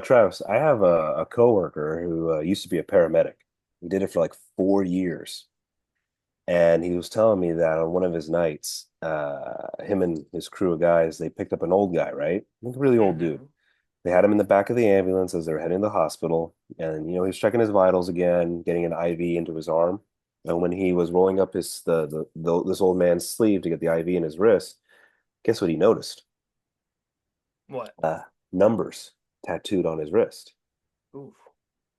Travis, I have a coworker who used to be a paramedic. He did it for like 4 years. And he was telling me that on one of his nights, him and his crew of guys, they picked up an old guy, right? Like a really old dude. Mm-hmm. They had him in the back of the ambulance as they were heading to the hospital. And, he was checking his vitals again, getting an IV into his arm. And when he was rolling up this old man's sleeve to get the IV in his wrist, guess what he noticed? What? Uh, Numbers tattooed on his wrist. Ooh.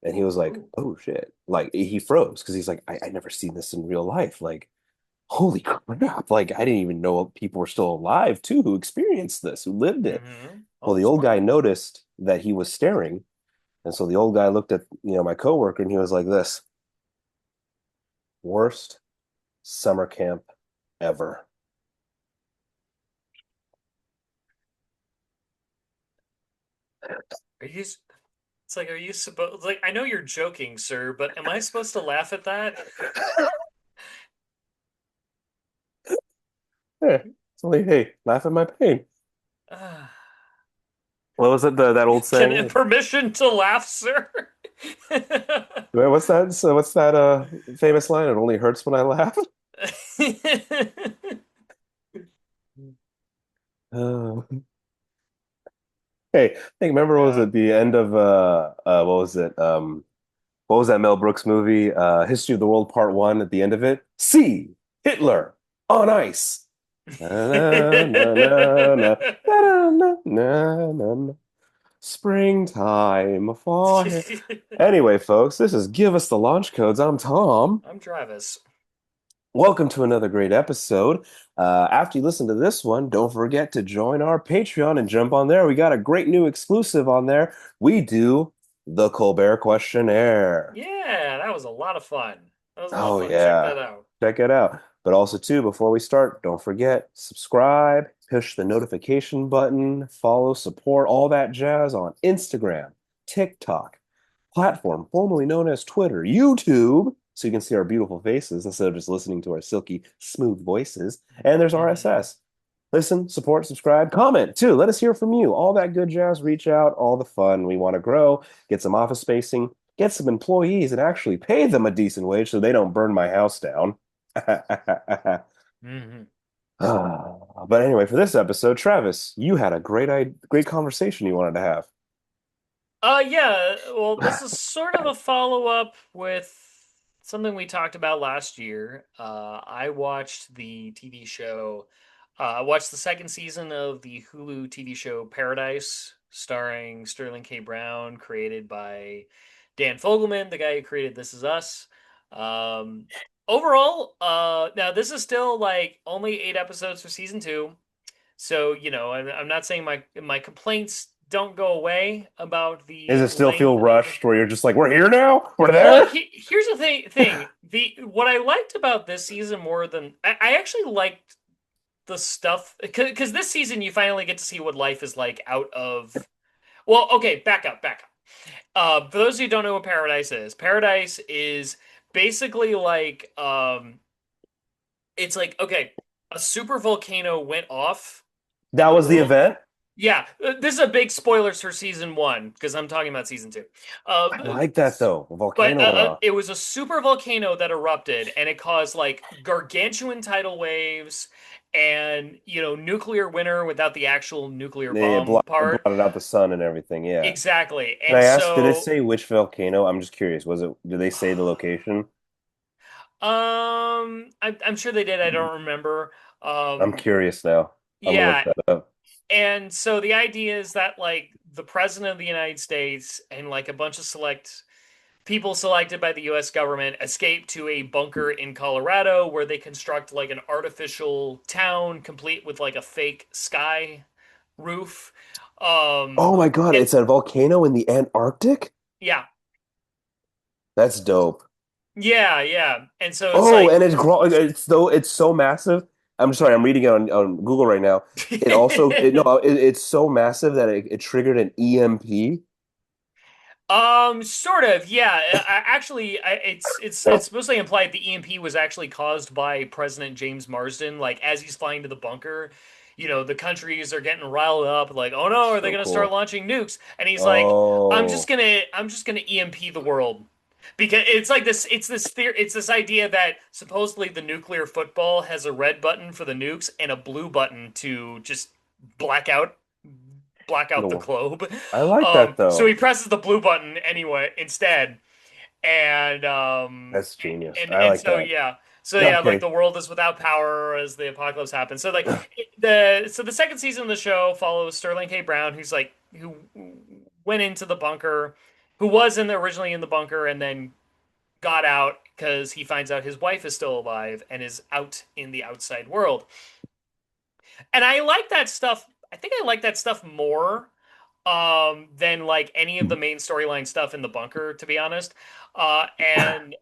And he was like, Ooh. oh shit. Like he froze because he's like, I never seen this in real life. Like, holy crap. Like I didn't even know people were still alive too who experienced this, who lived it. Mm-hmm. Well, Oh, the old smart. guy noticed that he was staring. And so the old guy looked at, my coworker and he was like this, worst summer camp ever. Are you? It's like, are you supposed? Like, I know you're joking, sir, but am I supposed to laugh at that? Yeah. It's only, hey, laugh at my pain. Ah. What was it, that old Can saying? permission to laugh, sir? What's that? So what's that famous line? It only hurts when I laugh. Uh, Hey, I think remember what was Yeah. it the end of what was it? What was that Mel Brooks movie? History of the World Part One at the end of it? See Hitler on ice. Na, na, na, na, na, na, na, na, na, na. Springtime for him. Anyway, folks, this is Give Us the Launch Codes. I'm Tom. I'm Travis. Welcome to another great episode. After you listen to this one, don't forget to join our Patreon and jump on there. We got a great new exclusive on there. We do the Colbert Questionnaire. Yeah, that was a lot of fun. That was a lot of Oh, fun. Check yeah. that out. Check it out. But also, too, before we start, don't forget, subscribe, push the notification button, follow, support, all that jazz on Instagram, TikTok, platform formerly known as Twitter, YouTube, so you can see our beautiful faces instead of just listening to our silky, smooth voices. And there's Hmm. RSS. Listen, support, subscribe, comment too. Let us hear from you. All that good jazz, reach out, all the fun. We want to grow, get some office spacing, get some employees, and actually pay them a decent wage so they don't burn my house down. Hmm. But anyway, for this episode, Travis, you had a great conversation you wanted to have. Yeah, well, this is sort of a follow-up with something we talked about last year. I watched the TV show, I watched the second season of the Hulu TV show Paradise, starring Sterling K. Brown, created by Dan Fogelman, the guy who created This Is Us. Um, Overall, now this is still like only 8 episodes for season two. So, I'm not saying my complaints don't go away about Does the it still length feel and the other. rushed where you're just like, we're here now? We're Well, there? here's the thing. The what I liked about this season more than I actually liked the stuff because this season you finally get to see what life is like out of. Well, okay, back up. For those who don't know what Paradise is basically like it's like okay, a super volcano went off in That the was the world. event? Yeah, this is a big spoilers for season one because I'm talking about season two. Uh, I like that though. A but volcano went off. it was a super volcano that erupted, and it caused like gargantuan tidal waves, and nuclear winter without the actual nuclear It bomb part. blotted out the sun and everything. Yeah. Exactly, Can and I ask, did it so say which volcano? I'm just curious. Did they say the location? I'm sure they did. I don't remember. I'm Um, curious now. I'm gonna look yeah, that up. and so the idea is that like the president of the United States and like a bunch of select people selected by the US government escape to a bunker in Colorado where they construct like an artificial town complete with like a fake sky roof. Um Oh my God, it it's a volcano in the Antarctic? yeah. That's dope. Yeah. And so it's Oh, like and it's so massive. I'm sorry, I'm reading it on Google right now. It also it's so massive that it triggered an EMP. sort of, yeah. Actually, it's supposedly implied the EMP was actually caused by President James Marsden. Like as he's flying to the bunker, the countries are getting riled up, like, oh no, are they So going to start cool. launching nukes? And he's like, Oh, I'm just gonna EMP the world. Because it's like this, it's this idea that supposedly the nuclear football has a red button for the nukes and a blue button to just black out, black out the no. globe. I like that So he though. presses the blue button anyway instead, and That's genius. I and like so that. yeah, so yeah, like Okay. the world is without power as the apocalypse happens. So like the second season of the show follows Sterling K. Brown, who went into the bunker, who was originally in the bunker and then got out because he finds out his wife is still alive and is out in the outside world. And I like that stuff. I think I like that stuff more than like any of the main storyline stuff in the bunker, to be honest. And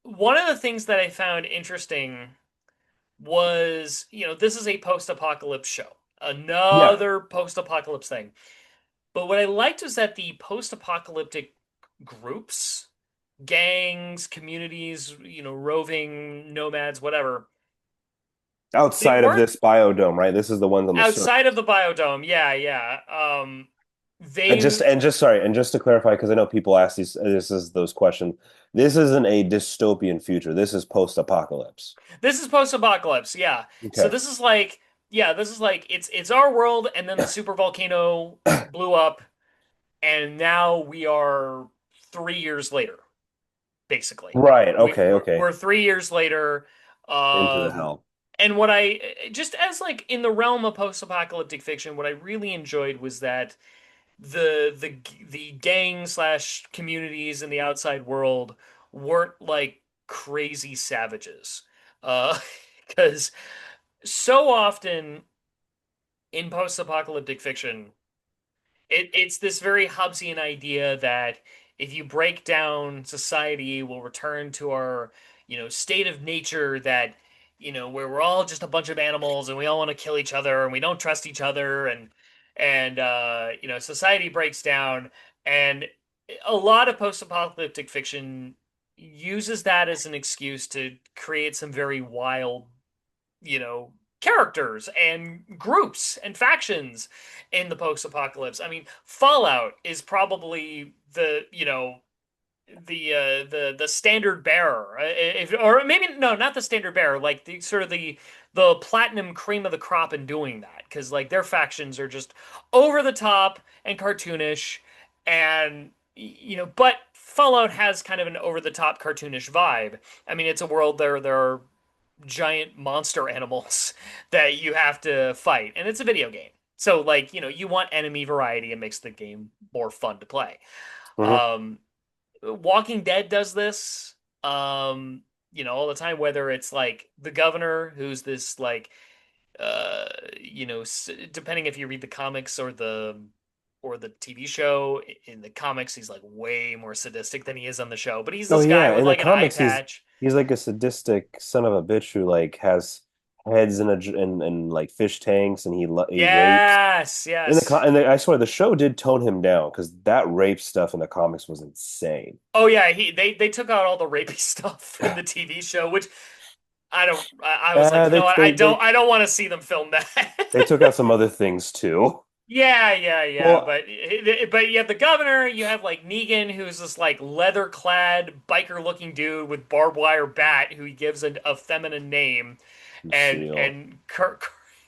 one of the things that I found interesting was, this is a post-apocalypse show, Yeah. another post-apocalypse thing. But what I liked was that the post-apocalyptic groups, gangs, communities, roving nomads, whatever, they Outside of weren't this biodome, right? This is the ones on the surface. outside of the biodome. Yeah, yeah. And just They and just sorry, and just to clarify, because I know people ask those questions. This isn't a dystopian future. This is post-apocalypse. This is post-apocalypse. Yeah. So Okay. this is like, yeah, this is like it's our world, and then the super volcano blew up, and now we are 3 years later, basically. Right. We Okay. we're, Okay. we're 3 years later. Into the Um, hell. and what I just as like in the realm of post-apocalyptic fiction, what I really enjoyed was that the gang slash communities in the outside world weren't like crazy savages. Uh, because so often in post-apocalyptic fiction, it's this very Hobbesian idea that if you break down society, we'll return to our, state of nature that, where we're all just a bunch of animals and we all want to kill each other and we don't trust each other and society breaks down and a lot of post-apocalyptic fiction uses that as an excuse to create some very wild characters and groups and factions in the post-apocalypse. I mean, Fallout is probably the standard bearer, if or maybe no, not the standard bearer, like the sort of the platinum cream of the crop in doing that, because like their factions are just over the top and cartoonish, and but Fallout has kind of an over the top cartoonish vibe. I mean, it's a world there are giant monster animals that you have to fight, and it's a video game. So like, you want enemy variety. It makes the game more fun to play. Hmm. Um, Walking Dead does this, all the time, whether it's like the governor, who's this like, depending if you read the comics or the TV show. In the comics, he's like way more sadistic than he is on the show, but he's Oh this guy yeah. with In the like an eye comics, patch. he's like a sadistic son of a bitch who like has heads in like fish tanks, and he rapes. Yes, In yes. I swear the show did tone him down because that rape stuff in the comics was insane. Oh yeah, they took out all the rapey stuff in the TV show, which I was like, I don't want to see them film They that. took out some other things too. Yeah, yeah, yeah. Well, But you have the governor, you have like Negan, who's this like leather clad biker looking dude with barbed wire bat who he gives a feminine name Lucille. and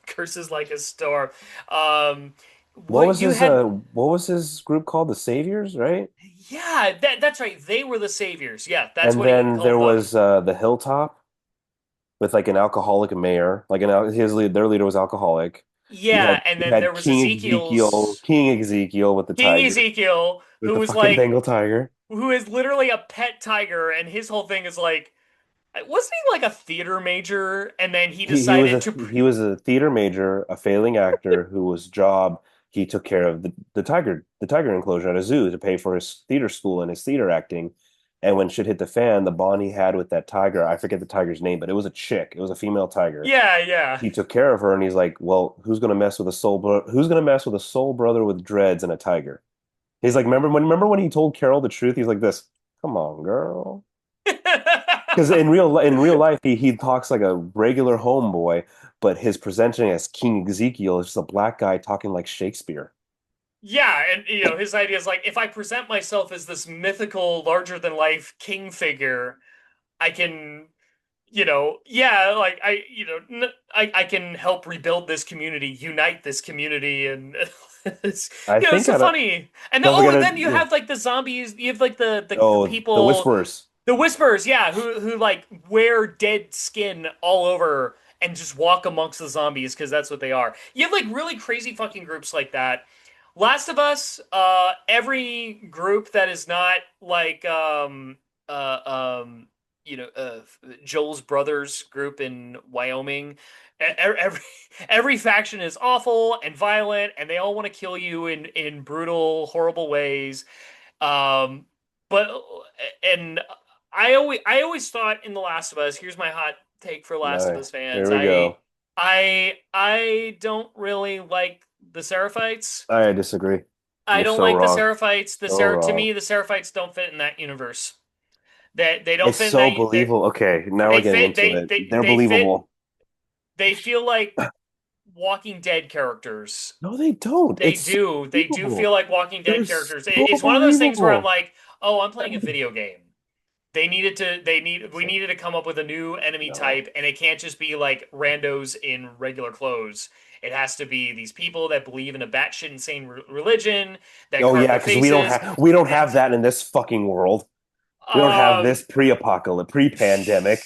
curses like a storm. What you had What was his group called? The Saviors, right? Yeah, that's right. They were the saviors. Yeah, that's And what he then there called them. was the Hilltop with like an alcoholic mayor. Their leader was alcoholic. Yeah, and You then there had was Ezekiel's King Ezekiel with the King tiger, Ezekiel, with the fucking Bengal tiger. who is literally a pet tiger, and his whole thing is like, wasn't he like a theater major, and then he decided to, He was a theater major, a failing actor whose job he took care of the tiger enclosure at a zoo to pay for his theater school and his theater acting. And when shit hit the fan, the bond he had with that tiger, I forget the tiger's name, but it was a chick. It was a female tiger. yeah, yeah, He took care of her, and he's like, "Well, who's gonna mess with a soul brother with dreads and a tiger?" He's like, remember when he told Carol the truth? He's like this, "Come on, girl." Because in real life he talks like a regular homeboy, but his presenting as King Ezekiel is just a black guy talking like Shakespeare. Yeah, and his idea is like if I present myself as this mythical, larger than life king figure, I can, yeah, like I can help rebuild this community, unite this community, and it's I it's think so I don't funny. And then don't forget and it. then you Yeah. have like the zombies, you have like the Oh, the people, Whisperers. the whispers, yeah, who like wear dead skin all over and just walk amongst the zombies because that's what they are. You have like really crazy fucking groups like that. Last of Us, every group that is not like uh um Joel's brothers group in Wyoming. Every every faction is awful and violent, and they all want to kill you in brutal, horrible ways. Um, but and I always thought in The Last of Us. Here's my hot take for Last of No, Us fans. here we go. I don't really like the Seraphites. I disagree. I You're don't so like the wrong. Seraphites. So To wrong. me, the Seraphites don't fit in that universe. They don't It's fit in so that. believable. Okay, now we're They getting fit. into it. They're They fit. believable. They feel like Walking Dead characters. No, they don't. They It's so do. They do believable. feel like Walking They're Dead characters. so It's one of those things where I'm believable. like, oh, I'm playing a video game. They needed to. We So, needed to come up with a new enemy no. type, and it can't just be like randos in regular clothes. It has to be these people that believe in a batshit insane religion that Oh carve yeah, their because faces. we don't And have that in this fucking world. We don't have um, this pre-apocalypse, pre-pandemic.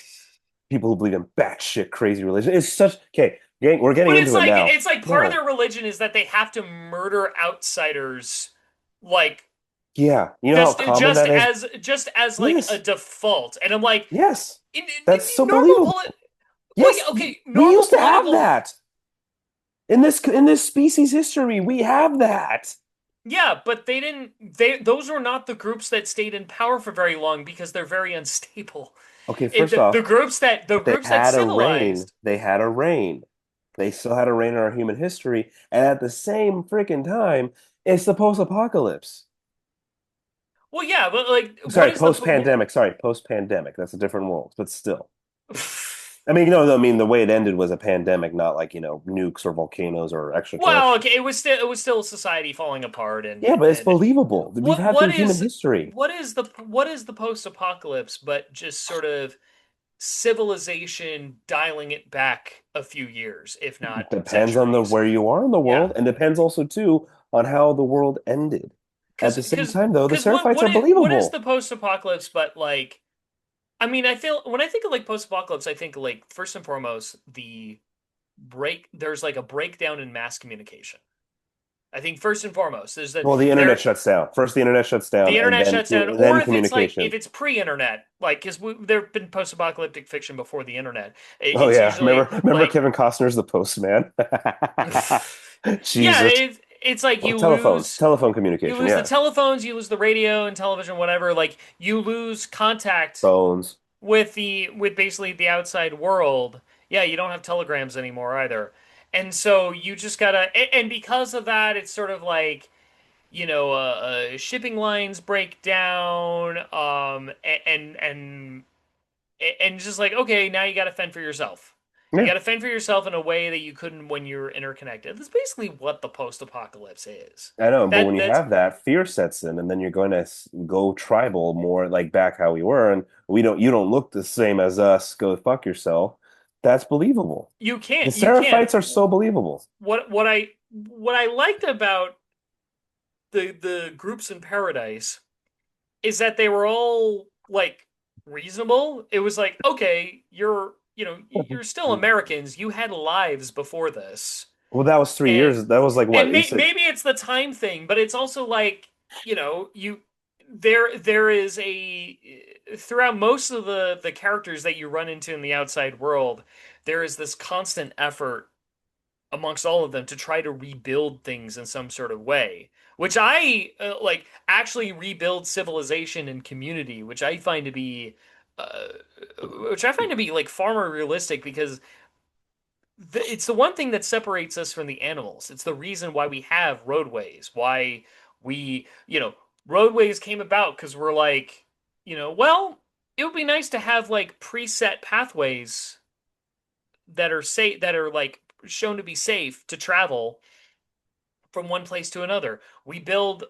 People who believe in batshit crazy religion. It's such okay. We're getting but into it now. it's like part of No, their religion is that they have to murder outsiders, like yeah, you know how common that is. just as like a Yes, default. And I'm like, yes, that's so normal believable. well, yeah, Yes, okay, we normal used to have political. that in this species history. We have that. Yeah, but they didn't. Those were not the groups that stayed in power for very long because they're very unstable. Okay, first The off, groups that civilized. They had a reign. They still had a reign in our human history, and at the same freaking time, it's the post-apocalypse. Well, yeah, but like, what Sorry, is the post-pandemic. Sorry, post-pandemic. That's a different world, but still. I mean, no, I mean the way it ended was a pandemic, not like, nukes or volcanoes or Well, extraterrestrials. okay, it was still society falling apart, Yeah, but it's and believable. We've had through human history. what is the post-apocalypse but just sort of civilization dialing it back a few years, if not Depends on the centuries. where you are in the Yeah. world, and depends also too on how the world ended. At the same time, though, the Seraphites are What is the believable. post-apocalypse but like I mean, I feel when I think of like post-apocalypse, I think like first and foremost there's like a breakdown in mass communication. I think first and foremost there's that Well, the internet there shuts down. First, the internet shuts down, the internet shuts down, and or then if communication. it's pre-internet, like because there have been post-apocalyptic fiction before the internet. Oh It's yeah, usually remember like Kevin Costner's The Postman? yeah, Jesus. it's like Well, telephone you communication. lose the Yeah, telephones, you lose the radio and television, whatever. Like you lose contact phones. with basically the outside world. Yeah, you don't have telegrams anymore either. And so you just gotta, and because of that, it's sort of like, shipping lines break down, and just like, okay, now you gotta fend for yourself. You Yeah, gotta fend for yourself in a way that you couldn't when you were interconnected. That's basically what the post-apocalypse is. I know. But when you That's have that, fear sets in, and then you're going to go tribal more, like back how we were, and you don't look the same as us. Go fuck yourself. That's believable. The you can't. Seraphites are so believable. What I liked about the groups in Paradise is that they were all like reasonable. It was like, okay, you're still Americans. You had lives before this, Well, that was 3 years. and That was like what you said. maybe it's the time thing, but it's also like you there is a throughout most of the characters that you run into in the outside world, there is this constant effort amongst all of them to try to rebuild things in some sort of way, which I like actually rebuild civilization and community, uh, which I find to be like far more realistic because it's the one thing that separates us from the animals. It's the reason why we have roadways, why we, roadways came about because we're like, well. it would be nice to have like preset pathways that are safe, that are like shown to be safe to travel from one place to another. We build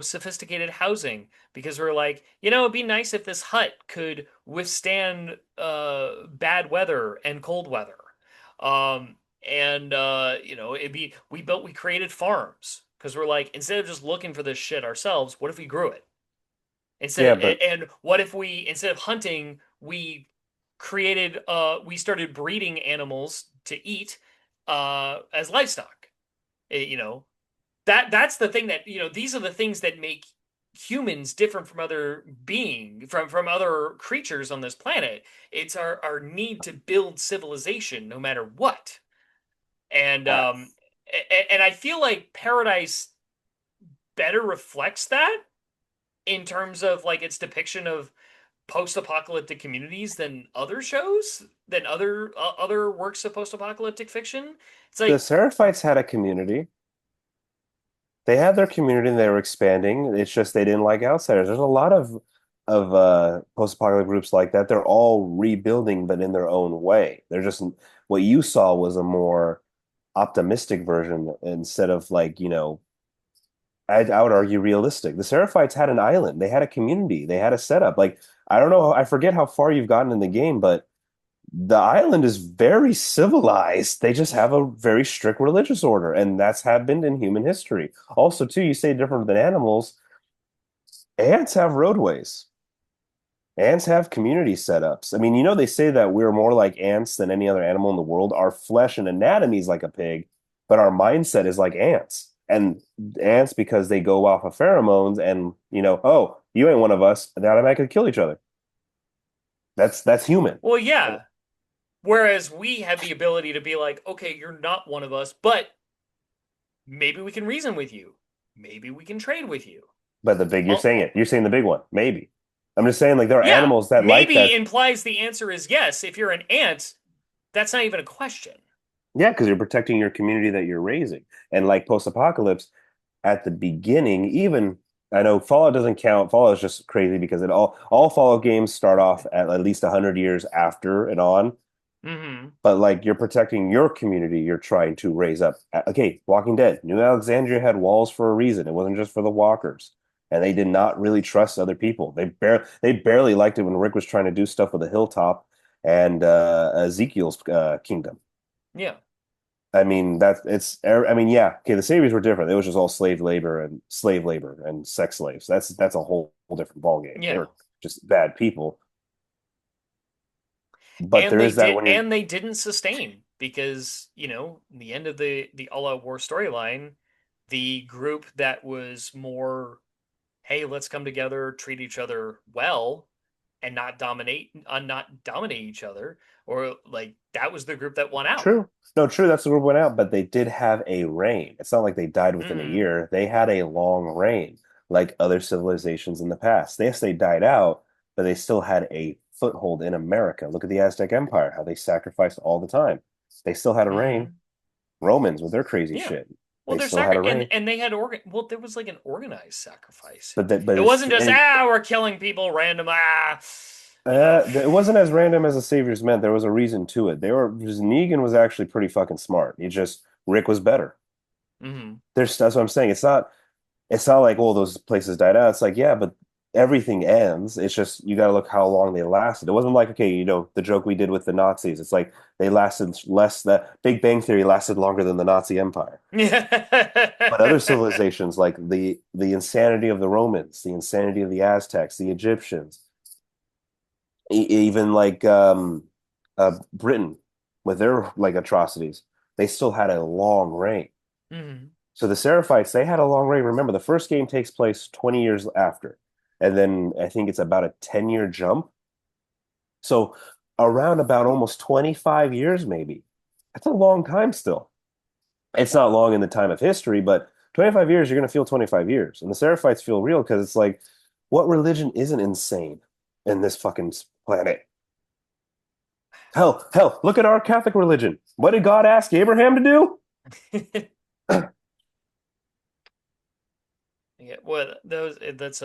sophisticated housing because we're like, it'd be nice if this hut could withstand bad weather and cold weather. And we created farms because we're like, instead of just looking for this shit ourselves, what if we grew it? Yeah, Instead but and what if we, instead of hunting, we started breeding animals to eat as livestock. You know, that's the thing that, these are the things that make humans different from from other creatures on this planet. It's our need to build civilization no matter what. And uh, I feel like Paradise better reflects that in terms of like its depiction of post-apocalyptic communities than other shows, than other works of post-apocalyptic fiction. It's the like, Seraphites had a community. They had their community and they were expanding. It's just they didn't like outsiders. There's a lot of post-apocalyptic groups like that. They're all rebuilding, but in their own way. They're just what you saw was a more optimistic version instead of like, I would argue realistic. The Seraphites had an island. They had a community. They had a setup. Like, I don't know, I forget how far you've gotten in the game, but the island is very civilized. They just have a very strict religious order, and that's happened in human history. Also, too, you say different than animals. Ants have roadways. Ants have community setups. I mean, they say that we're more like ants than any other animal in the world. Our flesh and anatomy is like a pig, but our mindset is like ants. And ants, because they go off of pheromones and, oh, you ain't one of us, they automatically kill each other. That's human. well, And yeah. Whereas we have the ability to be like, okay, you're not one of us, but maybe we can reason with you. Maybe we can trade with you. but the big, you're Oh, saying it. You're saying the big one, maybe. I'm just saying, like, there are yeah. animals that like Maybe that. implies the answer is yes. If you're an ant, that's not even a question. Yeah, because you're protecting your community that you're raising. And like post-apocalypse, at the beginning, even I know Fallout doesn't count. Fallout is just crazy because all Fallout games start off at least 100 years after and on. Mm-hmm. But like you're protecting your community, you're trying to raise up. Okay, Walking Dead, New Alexandria had walls for a reason. It wasn't just for the walkers, and they did not really trust other people. They barely liked it when Rick was trying to do stuff with the hilltop and Ezekiel's kingdom. Yeah. I mean I mean, yeah, okay, the Saviors were different. It was just all slave labor and sex slaves. That's a whole different ballgame. They Yeah. were just bad people. But there is that when you're And they didn't sustain because, in the end of the All Out War storyline, the group that was more, hey, let's come together, treat each other well, and not dominate each other, or like that was the group that won out. true. No, true, that's the group went out, but they did have a reign. It's not like they died within a Mm-hmm. year. They had a long reign, like other civilizations in the past. Yes, they died out, but they still had a foothold in America. Look at the Aztec Empire, how they sacrificed all the time. They still had a reign. Mm-hmm. Romans with their crazy Yeah. shit. Well, They they're still had a reign. and they had there was like an organized sacrifice. But It it's wasn't just, and we're killing people random, you know. it wasn't as random as the Saviors meant. There was a reason to it. They were because Negan was actually pretty fucking smart. He just Rick was better. Mm-hmm. That's what I'm saying. It's not like, oh, those places died out. It's like, yeah, but everything ends. It's just you got to look how long they lasted. It wasn't like, okay, the joke we did with the Nazis. It's like they lasted less. The Big Bang Theory lasted longer than the Nazi Empire. But other civilizations, like the insanity of the Romans, the insanity of the Aztecs, the Egyptians, even like Britain with their like atrocities, they still had a long reign. Mm-hmm. So the Seraphites, they had a long reign. Remember, the first game takes place 20 years after, and then I think it's about a 10-year jump. So around about almost 25 years, maybe. That's a long time still. It's not long in the time of history, but 25 years, you're going to feel 25 years. And the Seraphites feel real because it's like, what religion isn't insane in this fucking planet? Hell, look at our Catholic religion. What did God ask Abraham to do? Yeah, well, those that's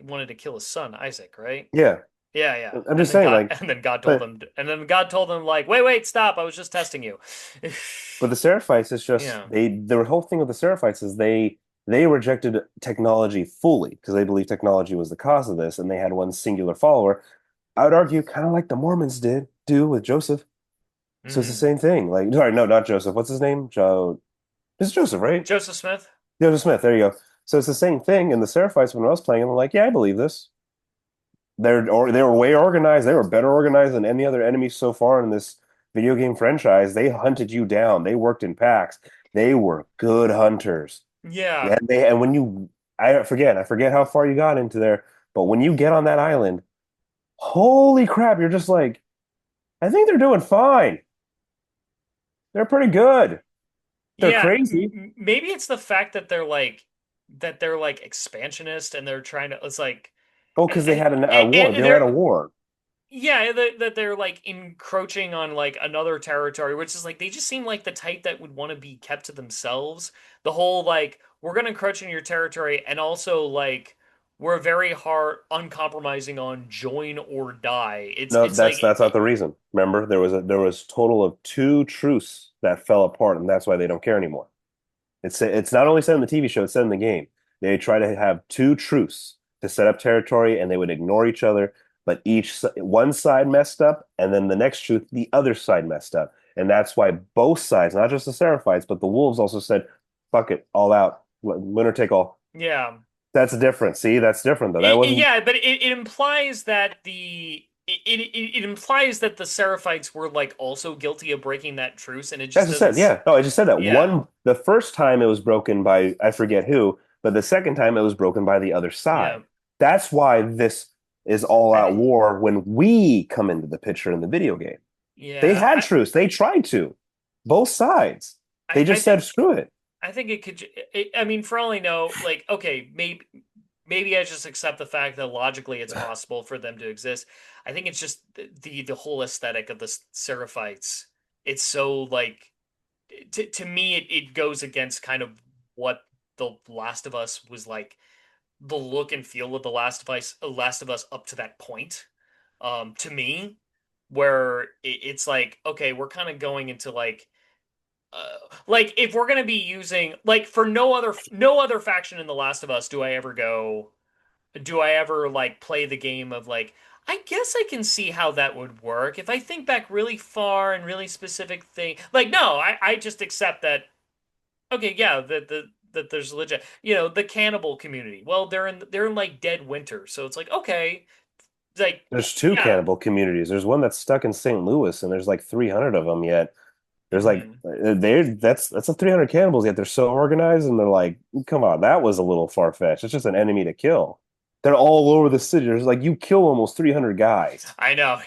wanted to kill his son Isaac, right? Yeah. Yeah, yeah. I'm just saying, like, And then God told but them, and then God told them, like, wait, stop! I was just testing you. but the Seraphites is just Yeah. they the whole thing with the Seraphites is they rejected technology fully because they believed technology was the cause of this, and they had one singular follower. I would argue kind of like the Mormons did do with Joseph. So it's the Hmm. same thing. Like, sorry, no, not Joseph. What's his name? Joe. It's Joseph, right? Joseph Smith. Joseph Smith. There you go. So it's the same thing. And the Seraphites, when I was playing, I'm like, yeah, I believe this. They were way organized. They were better organized than any other enemy so far in this video game franchise. They hunted you down. They worked in packs. They were good hunters. Yeah, Yeah, and when you I forget how far you got into there, but when you get on that island, holy crap, you're just like, I think they're doing fine. They're pretty good. They're yeah. crazy. Maybe it's the fact that they're like expansionist and they're trying to. It's like, Oh, and, because they had a war. They and were at they're a war. yeah, that they're like encroaching on like another territory, which is like they just seem like the type that would want to be kept to themselves. The whole like we're gonna encroach in your territory, and also like we're very hard uncompromising on join or die. No, It's like that's not the reason. Remember, there was total of two truths that fell apart, and that's why they don't care anymore. It's not only said in the TV show, it's said in the game. They try to have two truths to set up territory, and they would ignore each other. But one side messed up, and then the next truth, the other side messed up, and that's why both sides, not just the Seraphites, but the Wolves, also said, "Fuck it, all out, winner take all." yeah. That's different. See, that's different though. That wasn't. Yeah, but it implies that it implies that the Seraphites were like also guilty of breaking that truce, and it I just just doesn't. said, yeah. No, I just said that Yeah, the first time it was broken by I forget who, but the second time it was broken by the other yeah, side. That's why this is all I out think. war when we come into the picture in the video game. They Yeah, had truce. They tried to, both sides. They I just said, think screw it. I think it could. I mean, for all I know, like, okay, maybe I just accept the fact that logically it's possible for them to exist. I think it's just the whole aesthetic of the Seraphites. It's so like to me it goes against kind of what the Last of Us was like, the look and feel of the Last of Us up to that point. To me, where it's like, okay, we're kind of going into like if we're gonna be using like for no other faction in The Last of Us do I ever like play the game of like I guess I can see how that would work if I think back really far and really specific thing. Like no, I just accept that okay, yeah, that there's legit, the cannibal community. Well, they're in like Dead Winter, so it's like okay, like There's two yeah, cannibal communities. There's one that's stuck in St. Louis, and there's like 300 of them yet. There's like mhm. they that's a 300 cannibals yet they're so organized and they're like, come on, that was a little far-fetched. It's just an enemy to kill. They're all over the city. There's like you kill almost 300 guys. I know.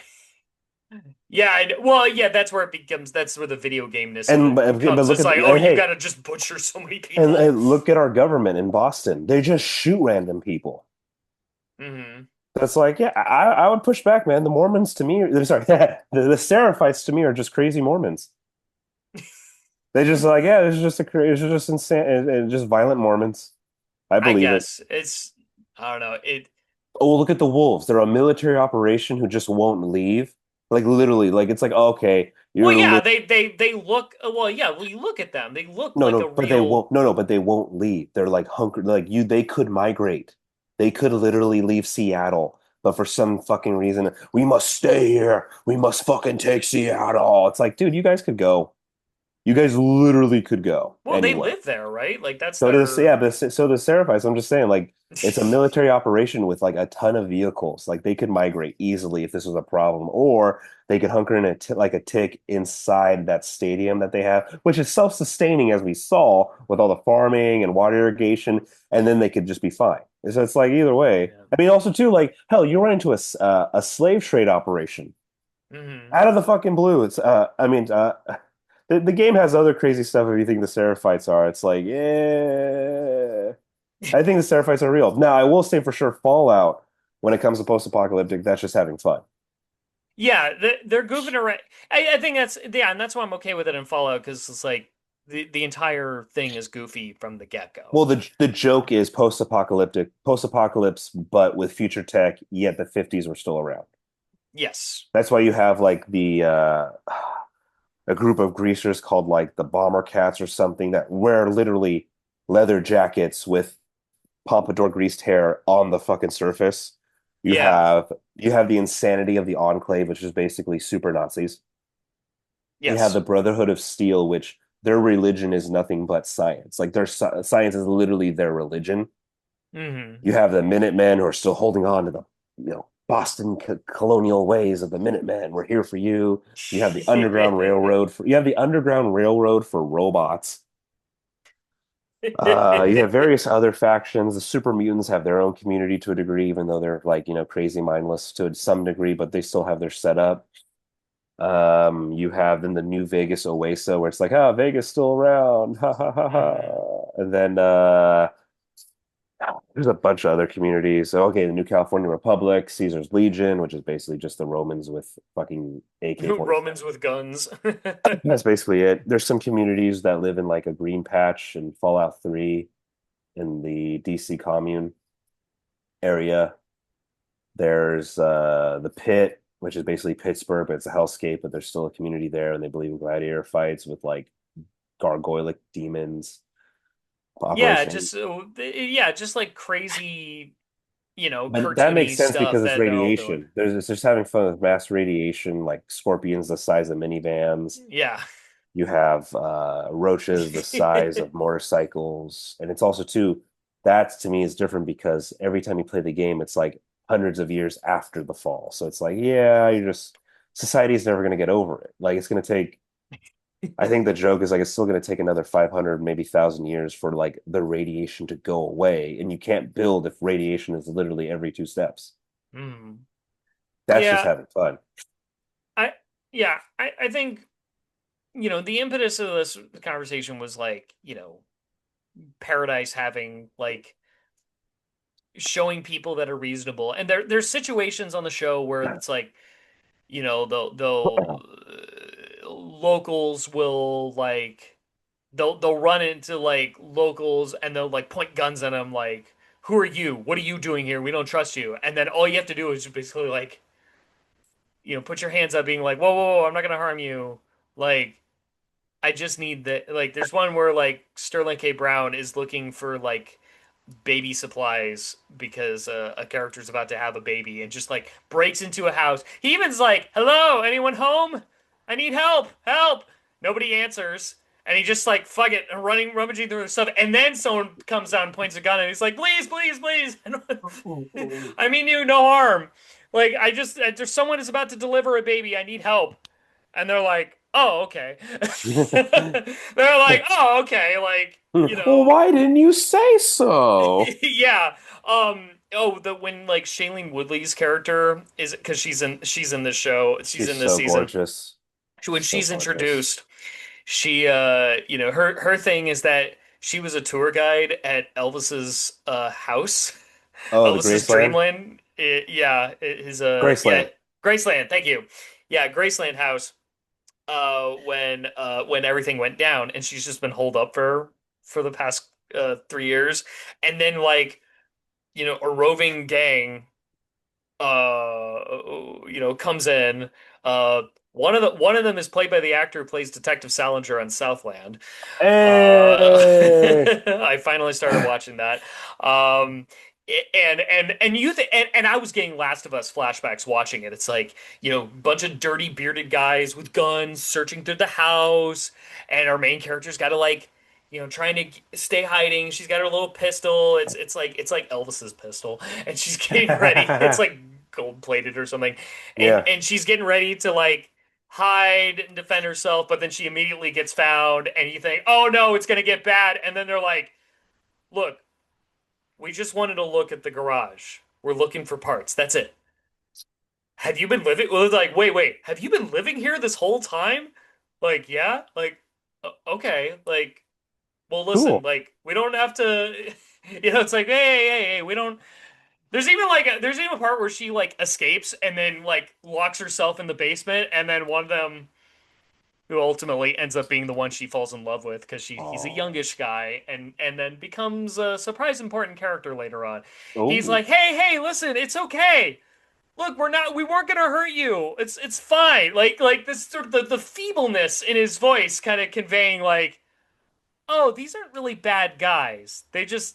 Yeah, well, yeah, that's where the video gameness of And it but comes. look It's at like, oh, you hey, got to just butcher so many and people. look at our government in Boston. They just shoot random people. Hmm. That's like, yeah, I would push back, man. The Mormons to me, sorry, the Seraphites to me are just crazy Mormons. They just like, yeah, it's just insane and just violent Mormons. I I believe it. guess it's I don't know. Oh, look at the Wolves. They're a military operation who just won't leave. Like literally, like it's like okay, Well, you're yeah, li they look well, yeah, well, you look at them. They look no, like a no, but they real. won't. No, no, but they won't leave. They're like hunkered. Like you, they could migrate. They could literally leave Seattle, but for some fucking reason, we must stay here. We must fucking take Seattle. It's like, dude, you guys could go. You guys literally could go Well, they anywhere. live there, right? Like that's So does yeah, their. but so does Seraphice. I'm just saying, like, it's a military operation with like a ton of vehicles. Like they could migrate easily if this was a problem, or they could hunker in like a tick inside that stadium that they have, which is self-sustaining as we saw with all the farming and water irrigation, and then they could just be fine. So it's like either way. Yeah. I mean, also too, like hell, you run into a slave trade operation Hmm. out of the fucking blue. It's I mean the game has other crazy stuff if you think the Seraphites are. It's like, yeah. I think the Seraphites are real. Now, I will say for sure Fallout, when it comes to post-apocalyptic, that's just having fun. Yeah, they're goofing around. I think that's yeah, and that's why I'm okay with it in Fallout because it's like the entire thing is goofy from the get go. Well, the joke is post-apocalyptic, post-apocalypse, but with future tech, yet the 50s were still around. Yes. That's why you have like the a group of greasers called like the Bomber Cats or something that wear literally leather jackets with pompadour greased hair on the fucking surface. You Yeah. have you have the insanity of the Enclave, which is basically super Nazis. You have the Yes. Brotherhood of Steel, which their religion is nothing but science. Like their science is literally their religion. Hmm. You have the Minutemen who are still holding on to the, Boston colonial ways of the Minutemen. We're here for you. You have the Underground Railroad for robots. You have various other factions. The super mutants have their own community to a degree, even though they're like, crazy mindless to some degree, but they still have their setup. You have then the New Vegas Oasis, where it's like, ah, Vegas still around. Ha ha ha Hmm. ha. And then there's a bunch of other communities. So, okay, the New California Republic, Caesar's Legion, which is basically just the Romans with fucking Romans AK-47. with guns. That's basically it. There's some communities that live in like a green patch in Fallout 3 in the DC commune area. There's the Pit, which is basically Pittsburgh, but it's a hellscape, but there's still a community there, and they believe in gladiator fights with like gargoylic demons. Yeah, Operation. just like crazy, But that makes cartoony sense stuff because it's that they're all doing. radiation. There's it's just having fun with mass radiation, like scorpions the size of minivans. Yeah. You have roaches the size of motorcycles, and it's also too. That to me is different because every time you play the game, it's like hundreds of years after the fall. So it's like, yeah, you're just society is never going to get over it. Like it's going to take. I think the joke is like it's still going to take another 500, maybe 1,000 years for like the radiation to go away, and you can't build if radiation is literally every 2 steps. Hmm. That's just Yeah, having fun. I I think, the impetus of this conversation was like, Paradise having like showing people that are reasonable. And there's situations on the show where it's like, they'll locals will like they'll run into like locals and they'll like point guns at them like, who are you? What are you doing here? We don't trust you. And then all you have to do is just basically like, put your hands up being like, whoa, whoa, whoa, I'm not gonna harm you. Like, I just need that. Like, there's one where like Sterling K. Brown is looking for like baby supplies because a character's about to have a baby and just like breaks into a house. He even's like, "Hello, anyone home? I need help! Help!" Nobody answers, and he just like fuck it, and running rummaging through the stuff, and then someone comes down and points a gun, and he's like, "Please, please, please! I mean you no harm. Like I just there's someone is about to deliver a baby. I need help." And they're like, "Oh, okay." They're like, "Oh, okay." Like, Well, why didn't you say so? yeah. Oh, the when like Shailene Woodley's character is because she's in this show. She's She's in this so season. gorgeous. When So she's gorgeous. introduced, she her thing is that she was a tour guide at Elvis's house, Oh, the Elvis's Graceland? dreamland. Yeah, his yeah, Graceland. Graceland. Thank you. Yeah, Graceland house. When everything went down, and she's just been holed up for the past 3 years, and then like a roving gang comes in. One of them is played by the actor who plays Detective Salinger on Southland. Hey! I finally started watching that. Um, and and I was getting Last of Us flashbacks watching it. It's like, bunch of dirty bearded guys with guns searching through the house, and our main character's got to like, trying to stay hiding. She's got her little pistol. It's like Elvis's pistol, and she's getting ready. It's like gold plated or something, and Yeah. and she's getting ready to like hide and defend herself, but then she immediately gets found, and you think, oh no, it's gonna get bad. And then they're like, look, we just wanted to look at the garage. We're looking for parts. That's it. Have you been living? Well, it's like, wait, have you been living here this whole time? Like, yeah, like, okay, like, well, listen, Cool. like, we don't have to, it's like, hey, we don't. There's even a part where she like escapes and then like locks herself in the basement, and then one of them who ultimately ends up being the one she falls in love with because he's a Oh. youngish guy and then becomes a surprise important character later on. He's Oh. like, hey, listen, it's okay. look, we weren't gonna hurt you. It's fine. Like this sort of the feebleness in his voice kind of conveying like, oh, these aren't really bad guys. This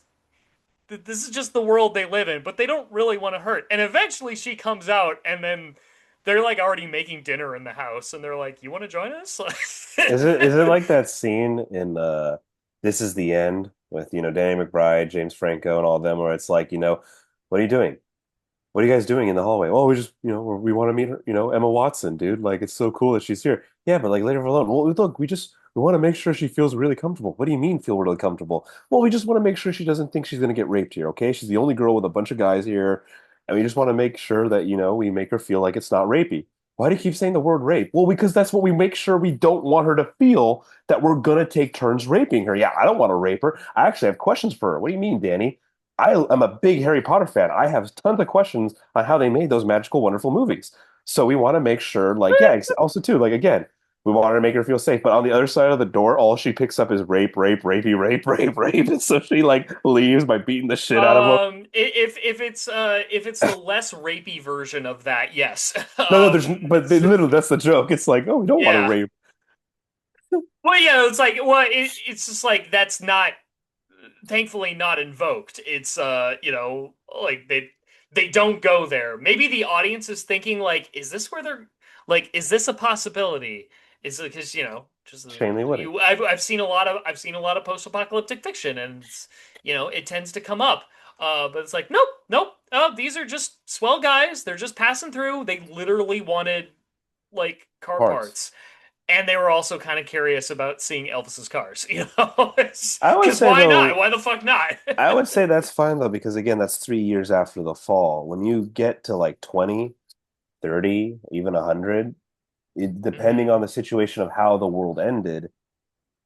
is just the world they live in, but they don't really want to hurt. And eventually she comes out, and then they're like already making dinner in the house, and they're like, "You want to join us?" Is it like that scene in This Is the End with, Danny McBride, James Franco, and all of them, where it's like, what are you doing? What are you guys doing in the hallway? Oh, we just, we want to meet her, Emma Watson, dude. Like, it's so cool that she's here. Yeah, but like, leave her alone. Well, look, we want to make sure she feels really comfortable. What do you mean feel really comfortable? Well, we just want to make sure she doesn't think she's going to get raped here, okay? She's the only girl with a bunch of guys here, and we just want to make sure that, we make her feel like it's not rapey. Why do you keep saying the word rape? Well, because that's what we make sure we don't want her to feel that we're gonna take turns raping her. Yeah, I don't want to rape her. I actually have questions for her. What do you mean, Danny? I am a big Harry Potter fan. I have tons of questions on how they made those magical, wonderful movies. So we want to make sure, like, yeah, also too, like again, we want to make her feel safe. But on the other side of the door, all she picks up is rape, rape, rapey, rape, rape, rape. And so she like leaves by beating the shit out of him. If it's the less rapey version of that, yes. No, no, but literally that's the joke. It's like, oh, we don't want to Yeah. rape. Well, yeah, it's like, it's just like that's not, thankfully not invoked. It's like they don't go there. Maybe the audience is thinking like, is this where they're like, is this a possibility? Is it because just Shailene Woodley. I've seen a lot of post-apocalyptic fiction, and it tends to come up. But it's like, nope, nope. Oh, these are just swell guys. They're just passing through. They literally wanted like car Parts. parts, and they were also kind of curious about seeing Elvis's cars. I would Because say why not? though, Why the fuck not? I would say that's fine though, because again, that's 3 years after the fall. When you get to like 20, 30, even 100, Hmm. depending on the situation of how the world ended,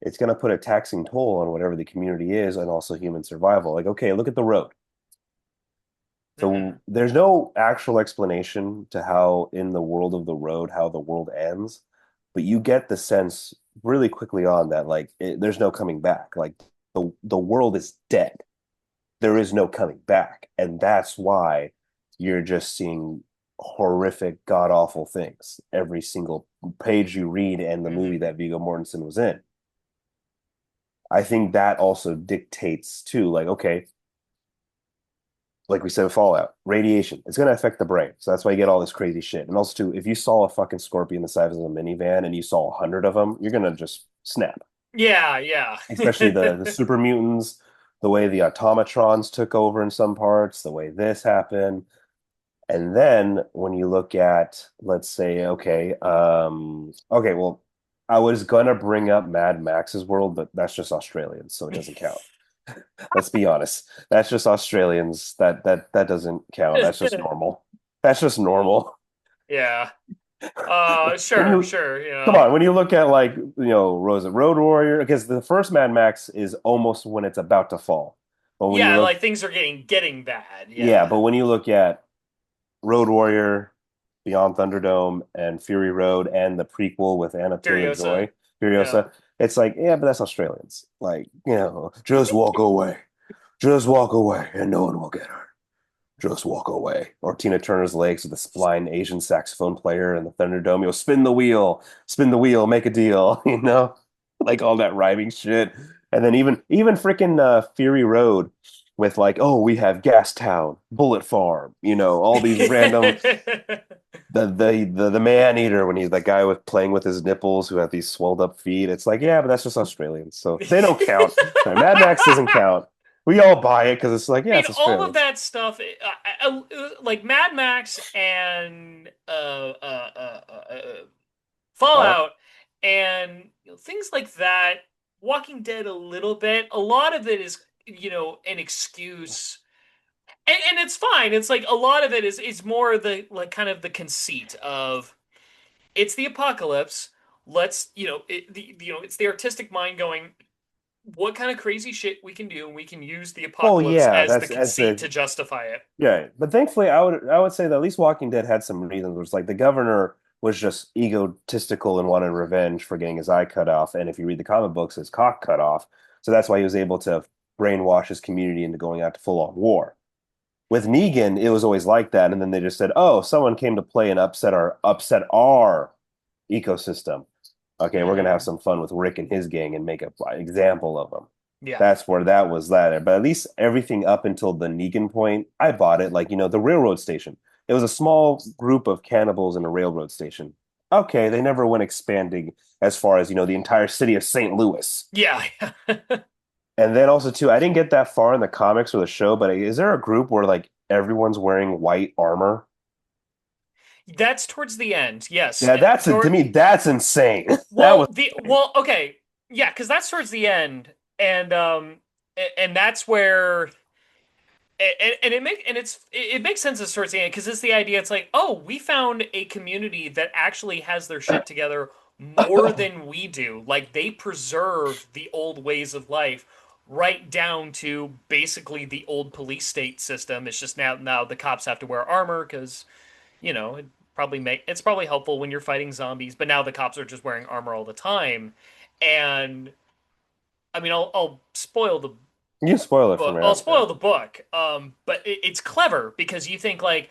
it's going to put a taxing toll on whatever the community is and also human survival. Like, okay, look at the road. So Hmm. there's no actual explanation to how in the world of the road, how the world ends, but you get the sense really quickly on that like there's no coming back. Like the world is dead. There is no coming back. And that's why you're just seeing horrific, god awful things every single page you read and the movie Hmm. that Viggo Mortensen was in. I think that also dictates too, like, okay, like we said with Fallout, radiation, it's going to affect the brain. So that's why you get all this crazy shit. And also, too, if you saw a fucking scorpion the size of a minivan and you saw 100 of them, you're going to just snap. Yeah, yeah. Especially the super mutants, the way the automatrons took over in some parts, the way this happened. And then when you look at, let's say, okay, well, I was gonna bring up Mad Max's world, but that's just Australians, so it doesn't count. Let's be honest. That's just Australians. That doesn't count. That's just normal. That's just normal. Yeah. When Sure, you sure. come on, when you look at like, Rosa Road Warrior, because the first Mad Max is almost when it's about to fall. But when you Yeah, look, like things are getting bad. yeah, Yeah. but when you look at Road Warrior, Beyond Thunderdome, and Fury Road, and the prequel with Anna Furiosa. Taylor-Joy, Yeah. Furiosa, it's like, yeah, but that's Australians. Like, just walk away. Just walk away, and no one will get hurt. Just walk away. Or Tina Turner's legs with this blind Asian saxophone player in the Thunderdome. Spin the wheel, make a deal, Like all that rhyming shit. And then even freaking Fury Road with like, oh, we have Gas Town, Bullet Farm, all these random the man eater when he's that guy with playing with his nipples who have these swelled up feet. It's like, yeah, but that's just Australians, so they don't count. Sorry, Mad Max doesn't count. We all buy it because it's like, I yeah, mean, it's all of Australians. that stuff, like Mad Max and Fallout. Fallout, and things like that. Walking Dead a little bit. A lot of it is an excuse, and it's fine. It's like a lot of it is more the like kind of the conceit of it's the apocalypse. Let's it's the artistic mind going, what kind of crazy shit we can do, and we can use the Well, apocalypse yeah, as the that's conceit a to justify it. yeah. But thankfully, I would say that at least Walking Dead had some reasons. It was like the governor was just egotistical and wanted revenge for getting his eye cut off, and if you read the comic books, his cock cut off. So that's why he was able to brainwash his community into going out to full on war. with Negan, it was always like that, and then they just said, "Oh, someone came to play and upset our ecosystem. Okay, we're gonna have Hmm. some fun with Rick and his gang and make an example of them." Yeah. That's where that was that. But at least everything up until the Negan point, I bought it. Like, the railroad station. It was a small group of cannibals in a railroad station. Okay, they never went expanding as far as, the entire city of St. Louis. Yeah. And then also too, I didn't get that far in the comics or the show, but is there a group where like everyone's wearing white armor? That's towards the end. Yes. Yeah, to me, that's insane. That was Okay. Yeah, because that's towards the end, and and that's where and it makes sense as towards the end because it's the idea. It's like, oh, we found a community that actually has their shit together more than we do. Like they preserve the old ways of life right down to basically the old police state system. It's just now the cops have to wear armor because it's probably helpful when you're fighting zombies, but now the cops are just wearing armor all the time. And I mean, I'll spoil the you spoil it for book. me. I I'll don't care. spoil the book. But it's clever because you think like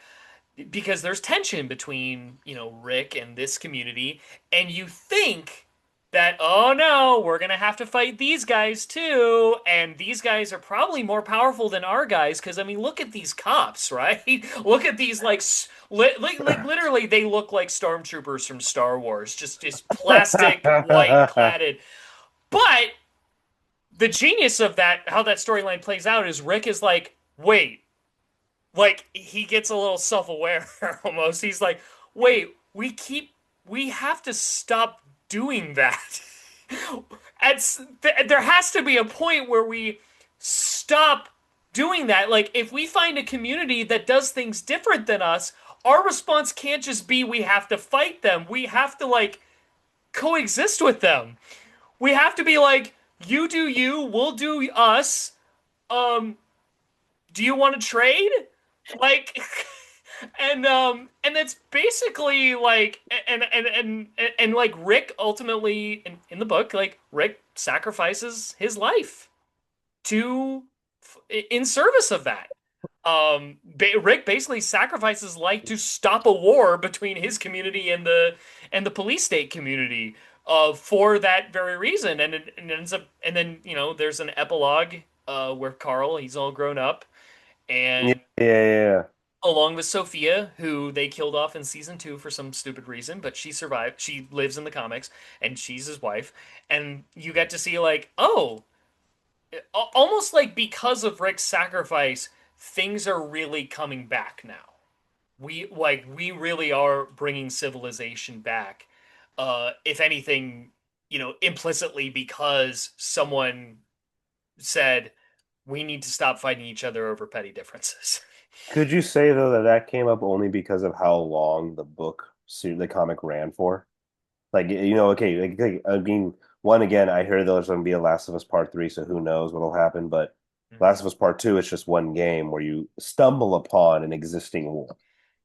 because there's tension between Rick and this community, and you think that oh no, we're gonna have to fight these guys too, and these guys are probably more powerful than our guys because I mean look at these cops, right? Look at these like literally they look like stormtroopers from Star Wars, just plastic white cladded. But the genius of that, how that storyline plays out, is Rick is like, wait, like he gets a little self-aware almost. He's like, wait, we have to stop doing that. There has to be a point where we stop doing that. Like if we find a community that does things different than us, our response can't just be we have to fight them. We have to like coexist with them. We have to be like, you do you, we'll do us. Um, do you want to trade? Like, and that's basically like, and like Rick ultimately in the book, like Rick sacrifices his life to in service of that. Rick basically sacrifices life to stop a war between his community and the police state community for that very reason. And it ends up, and then there's an epilogue where Carl he's all grown up Yeah, and yeah, yeah. along with Sophia, who they killed off in season 2 for some stupid reason, but she survived. She lives in the comics, and she's his wife. And you get to see like, oh, almost like because of Rick's sacrifice, things are really coming back now. We really are bringing civilization back. If anything, implicitly because someone said we need to stop fighting each other over petty differences. Could you say though that that came up only because of how long the comic ran for? Like, okay, I mean, one again, I hear there's going to be a Last of Us Part 3, so who knows what'll happen. But Last of Us Part 2, it's just one game where you stumble upon an existing war.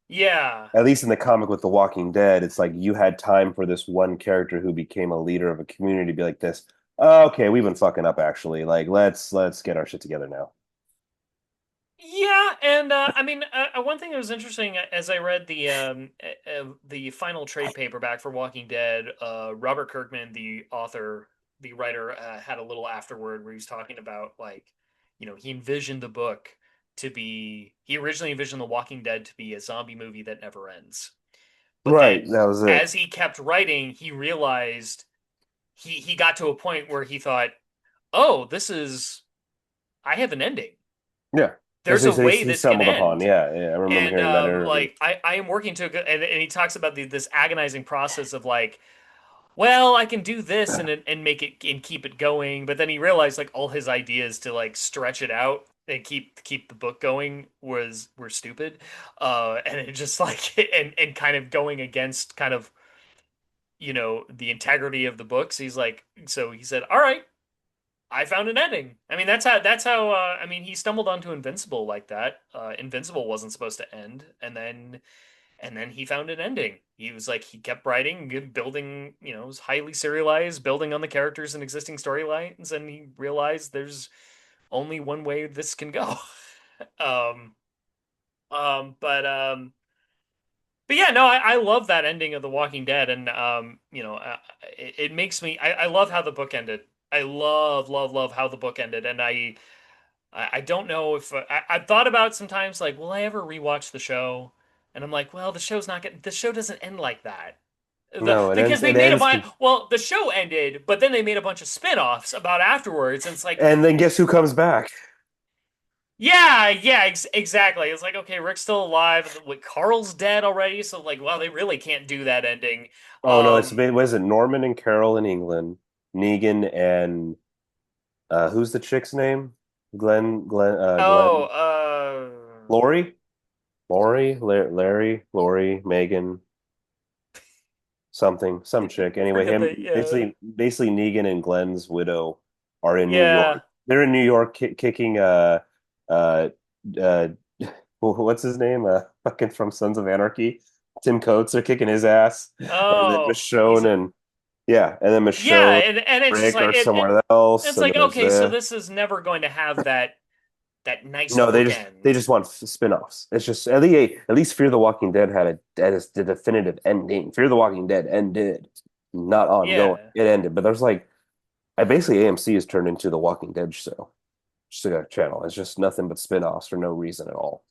Yeah. At least in the comic with The Walking Dead, it's like you had time for this one character who became a leader of a community to be like this. Oh, okay, we've been fucking up actually. Like, let's get our shit together now. Yeah, and I mean, one thing that was interesting as I read the final trade paperback for Walking Dead, Robert Kirkman, the author, the writer, had a little afterword where he's talking about like, he envisioned the book to be. He originally envisioned The Walking Dead to be a zombie movie that never ends, but Right, then that was it. as he kept writing, he realized he got to a point where he thought, oh, this is I have an ending. Yeah. That's There's a what way he this can stumbled upon. end. Yeah, yeah. I remember And hearing that interview. like I am working to and he talks about this agonizing process of like, well, I can do this and make it and keep it going, but then he realized like all his ideas to like stretch it out and keep the book going were stupid, and it just like and kind of going against kind of the integrity of the books. He's like, so he said, all right, I found an ending. I mean, that's how I mean, he stumbled onto Invincible like that. Invincible wasn't supposed to end, and then he found an ending. He was like he kept writing, building, it was highly serialized, building on the characters and existing storylines, and he realized there's only one way this can go. um But yeah, no, I love that ending of The Walking Dead, and it makes me. I love how the book ended. I love, love, love how the book ended, and I don't know if I've thought about sometimes like, will I ever rewatch the show? And I'm like, well, the show doesn't end like that. No, Because they it made a ends bunch. Well, the show ended, but then they made a bunch of spin-offs about afterwards, and it's like, and then guess who comes back? yeah, yeah, exactly. It's like, okay, Rick's still alive, and like, Carl's dead already, so like, well, they really can't do that ending. Oh no, Um, was it Norman and Carol in England, Negan and who's the chick's name? oh, Glenn Lori? Lori, Megan, something, some chick. Anyway, forget him the yeah, basically Negan and Glenn's widow are in New yeah. York. They're in New York kicking uh uh what's his name? Fucking from Sons of Anarchy. Tim Coates are kicking his ass. And then Oh, he's Michonne and yeah, and then yeah, Michonne, and it's just Rick like are somewhere else, it's and like, there's okay, so this is never going to have that nice no, they bookend. just want spin-offs. It's just at least Fear the Walking Dead had the definitive ending. Fear the Walking Dead ended, not ongoing. Yeah. It ended, but there's like I basically AMC has turned into the Walking Dead show, just like a channel. It's just nothing but spin-offs for no reason at all.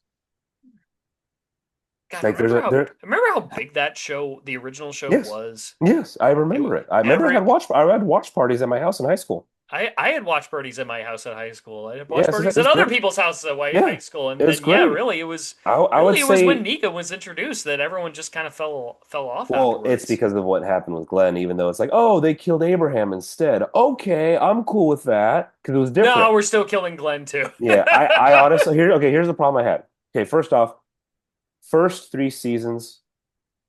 God, Like there's a there remember how big that show, the original show yes. was? Yes, I It remember it. I remember every I had watch parties at my house in high school. I had watch parties at my house at high school. I had watch Yes, parties at it's other great. people's houses at high Yeah, school, it was and yeah, great. I would really it was when say Nika was introduced that everyone just kind of fell off well, it's afterwards. because of what happened with Glenn, even though it's like, oh, they killed Abraham instead. Okay, I'm cool with that because it was No, different. we're still killing Glenn too. Yeah, I honestly here's the problem I had. Okay, first off, first three seasons,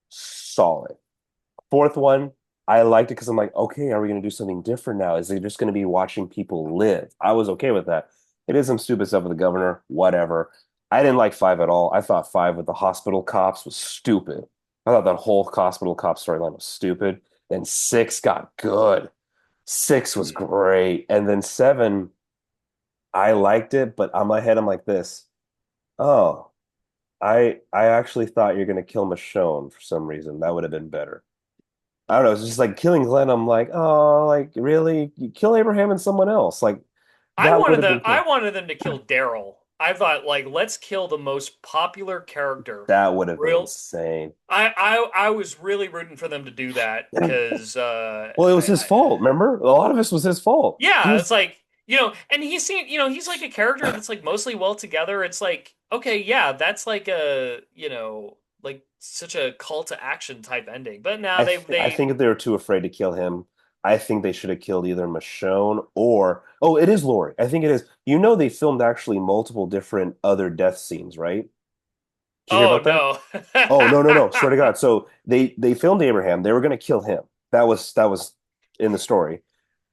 solid. Fourth one, I liked it because I'm like, okay, are we gonna do something different now? Is it just gonna be watching people live? I was okay with that. It is some stupid stuff with the governor, whatever. I didn't like five at all. I thought five with the hospital cops was stupid. I thought that whole hospital cop storyline was stupid. Then six got good. Six was great. And then seven, I liked it, but on my head, I'm like this. Oh, I actually thought you're gonna kill Michonne for some reason. That would have been better. I don't know. It's just like killing Glenn. I'm like, oh, like really? You kill Abraham and someone else. Like that would have been I cool. wanted them to kill Daryl. I thought like let's kill the most popular character. That would have been Real insane. I was really rooting for them to do that because Well, it was his fault. Remember? A lot of this was his fault. He yeah, was, it's like, and he's like a character that's like mostly well together. It's like, okay, yeah, that's like like such a call to action type ending. But now I they think they were too afraid to kill him. I think they should have killed either Michonne or, oh, it is Lori. I think it is. You know, they filmed actually multiple different other death scenes, right? Did you hear oh about that? no. Oh, no, no, no. Swear to God. So they filmed Abraham. They were going to kill him. That was in the story.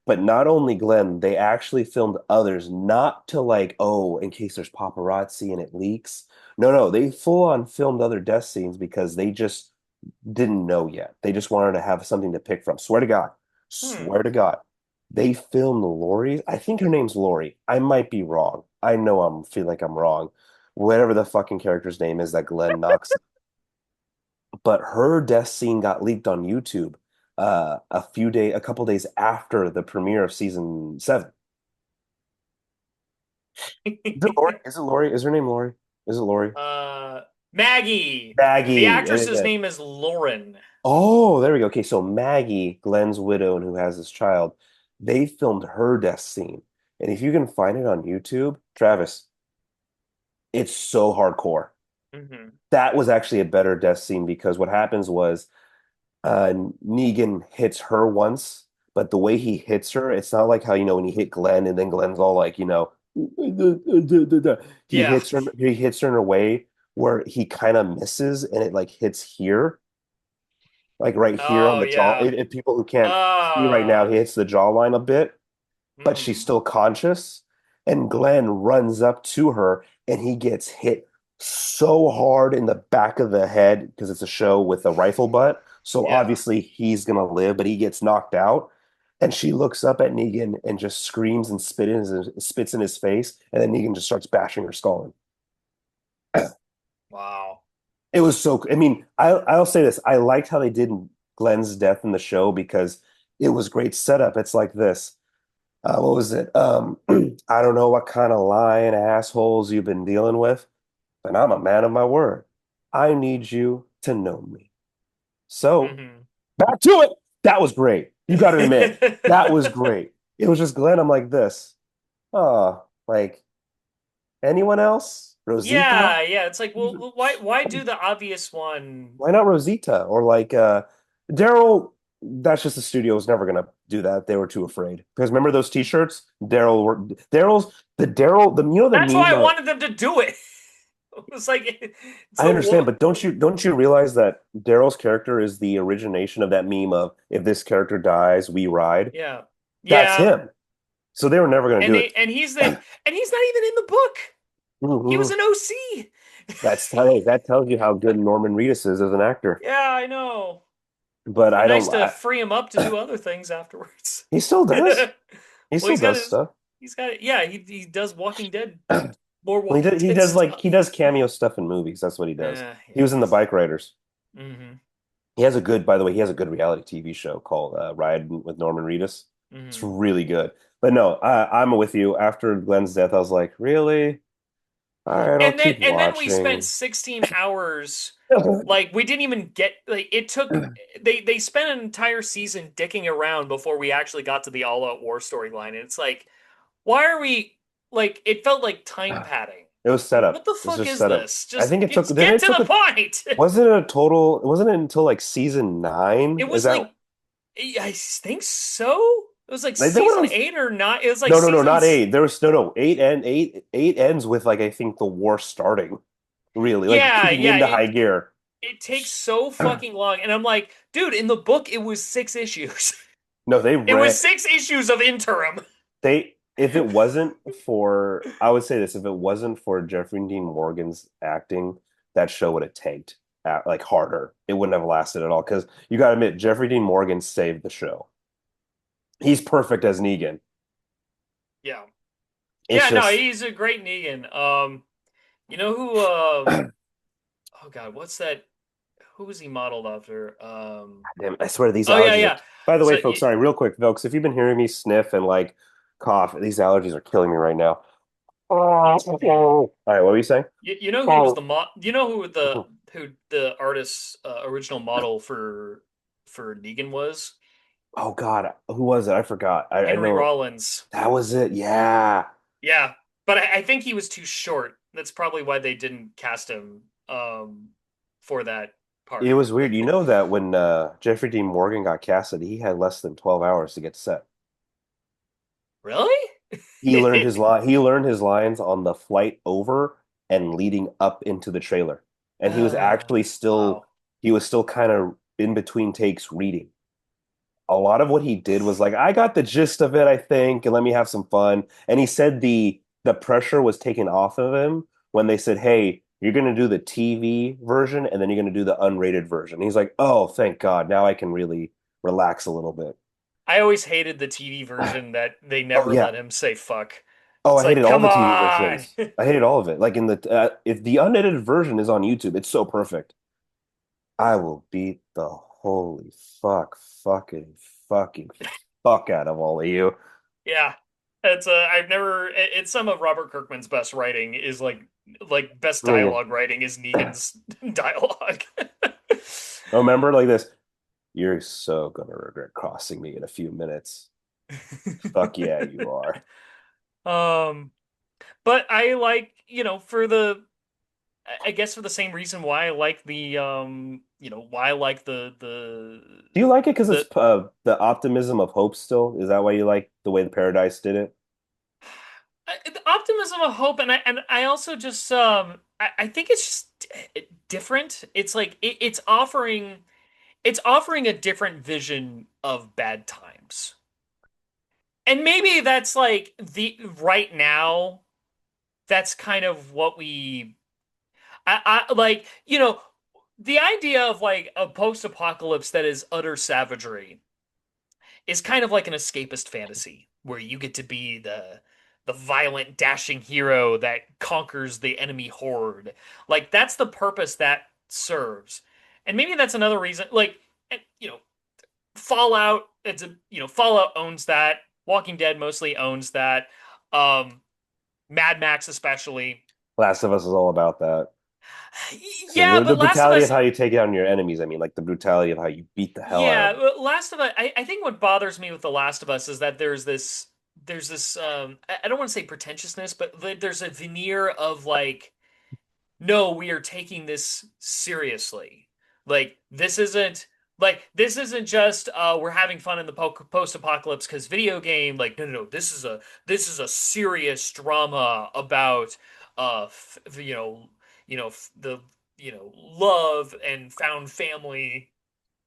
But not only Glenn, they actually filmed others, not to like, oh, in case there's paparazzi and it leaks. No, no, they full on filmed other death scenes because they just didn't know yet. They just wanted to have something to pick from. Swear to God. Hmm. Swear to God. They filmed Lori. I think her name's Lori. I might be wrong. I know I'm feel like I'm wrong. Whatever the fucking character's name is that Glenn knocks. But her death scene got leaked on YouTube a couple days after the premiere of season seven. Is it Lori? Is it Lori? Is her name Lori? Is it Lori? uh Maggie. The Maggie. actress's name is Lauren. Oh, there we go. Okay, so Maggie, Glenn's widow and who has this child, they filmed her death scene. And if you can find it on YouTube, Travis, it's so hardcore. Hmm. That was actually a better death scene because what happens was Negan hits her once, but the way he hits her, it's not like how, when you hit Glenn and then Glenn's all like, Yeah. he hits her in a way where he kind of misses and it like hits here, like right here on Oh the jaw. yeah. If people who can't see right now, Uh he hits the jawline a bit, but she's hmm. still conscious. And Glenn runs up to her and he gets hit so hard in the back of the head because it's a show with a rifle butt. So Yeah. obviously he's gonna live, but he gets knocked out. And she looks up at Negan and just screams and spits in his face. And then Negan just starts bashing her skull in. Wow. It was so, I mean, I'll say this. I liked how they did Glenn's death in the show because it was great setup. It's like this. What was it? I don't know what kind of lying assholes you've been dealing with, but I'm a man of my word. I need you to know me. So Hmm. back to it. That was great. You got to admit, that was great. It was just Glenn. I'm like this. Oh, like anyone else? Rosita? Yeah, yeah. It's like, well, why do the obvious one? Why not Rosita? Or like Daryl, that's just the studio was never gonna do that. They were too afraid. Because remember those t-shirts? Daryl, the you know the That's why meme I of wanted them to do it. It was like, I so understand, what? but don't you realize that Daryl's character is the origination of that meme of if this character dies, we ride? Yeah, That's yeah. him. So they were never gonna And do they it. and he's not even in the book. He was Mhm. an OC. That tells you how good Norman Reedus is as an actor. Yeah, I know. But Be I nice don't. to free him up to do other things afterwards. He still does. He Well, still does stuff. yeah, he does Walking Dead, more Well, Walking he Dead does like he stuff. does cameo stuff in movies. That's what he does. He was Yeah. in the Bike Riders. Hmm. He has a good, by the way, he has a good reality TV show called Ride with Norman Reedus. It's Hmm. really good. But no, I'm with you. After Glenn's death, I was like, really? All right, I'll keep And then we spent watching. 16 hours, like we didn't even get, like it took, they spent an entire season dicking around before we actually got to the all out war storyline. And it's like, why are we, like it felt like time padding. It was Like, setup. what the It was fuck just is setup. this? I Just think it took. Then get it to took the a. point. Wasn't it a total? Wasn't it until like season It nine? Is was that? like, I think so. It was like Like, they went season on. 8 or 9. It was like No, not seasons. eight. There was no eight ends with like I think the war starting. Really, like Yeah, kicking yeah. into high gear. It takes so fucking long, and I'm like, dude, in the book it was 6 issues. No, they It was ran. 6 issues of interim. They if it wasn't for I would say this, if it wasn't for Jeffrey Dean Morgan's acting, that show would have tanked like harder. It wouldn't have lasted at all because you got to admit Jeffrey Dean Morgan saved the show. He's perfect as Negan. Yeah, It's yeah. No, just he's a great Negan. You know who? Oh God, what's that? Who was he modeled after? damn, I swear these Oh yeah, allergies are. yeah. By the way, So folks, sorry, real quick, folks, if you've been hearing me sniff and like cough, these allergies are killing me right now. All right, what were you saying? you know who was the You know who the artist's original model for Negan was? Oh God, who was it? I forgot. I Henry know Rollins. that was it. Yeah. Yeah, but I think he was too short. That's probably why they didn't cast him for that It part. was weird. You know that when Jeffrey Dean Morgan got casted, he had less than 12 hours to get to set. Really? He learned his lines on the flight over and leading up into the trailer. And he was actually still Wow. he was still kind of in between takes reading. A lot of what he did was like, I got the gist of it, I think, and let me have some fun. And he said the pressure was taken off of him when they said, "Hey, you're going to do the TV version and then you're going to do the unrated version." He's like, "Oh, thank God. Now I can really relax a little bit." I always hated the TV version that they Oh never yeah. let him say fuck. Oh, It's I like, hated all come the TV on. versions. I hated all of it. Like in the if the unedited version is on YouTube, it's so perfect. I will beat the holy fucking fuck out of all of you. Yeah. I've never it's some of Robert Kirkman's best writing is like best Ringing. dialogue writing is Negan's dialogue. Oh, remember like this. You're so gonna regret crossing me in a few minutes. Fuck yeah, you are. um but I like, for the I guess for the same reason why I like why I like Do you like it because it's the the optimism of hope still? Is that why you like the way the Paradise did it? the optimism of hope, and I also just I think it's just different. It's like it's offering a different vision of bad times. And maybe that's like the right now that's kind of what I like, the idea of like a post-apocalypse that is utter savagery is kind of like an escapist fantasy where you get to be the violent dashing hero that conquers the enemy horde. Like that's the purpose that serves. And maybe that's another reason like you know, Fallout, it's a Fallout owns that. Walking Dead mostly owns that. Um Mad Max especially. Last of Us is all about that. So Yeah, the but Last of brutality of Us, how you take down your enemies. I mean, like the brutality of how you beat the hell out of yeah, them. Last of Us. I think what bothers me with The Last of Us is that there's this I don't want to say pretentiousness, but there's a veneer of like, no, we are taking this seriously. Like this isn't just we're having fun in the post-apocalypse because video game. Like no, this is a serious drama about the love and found family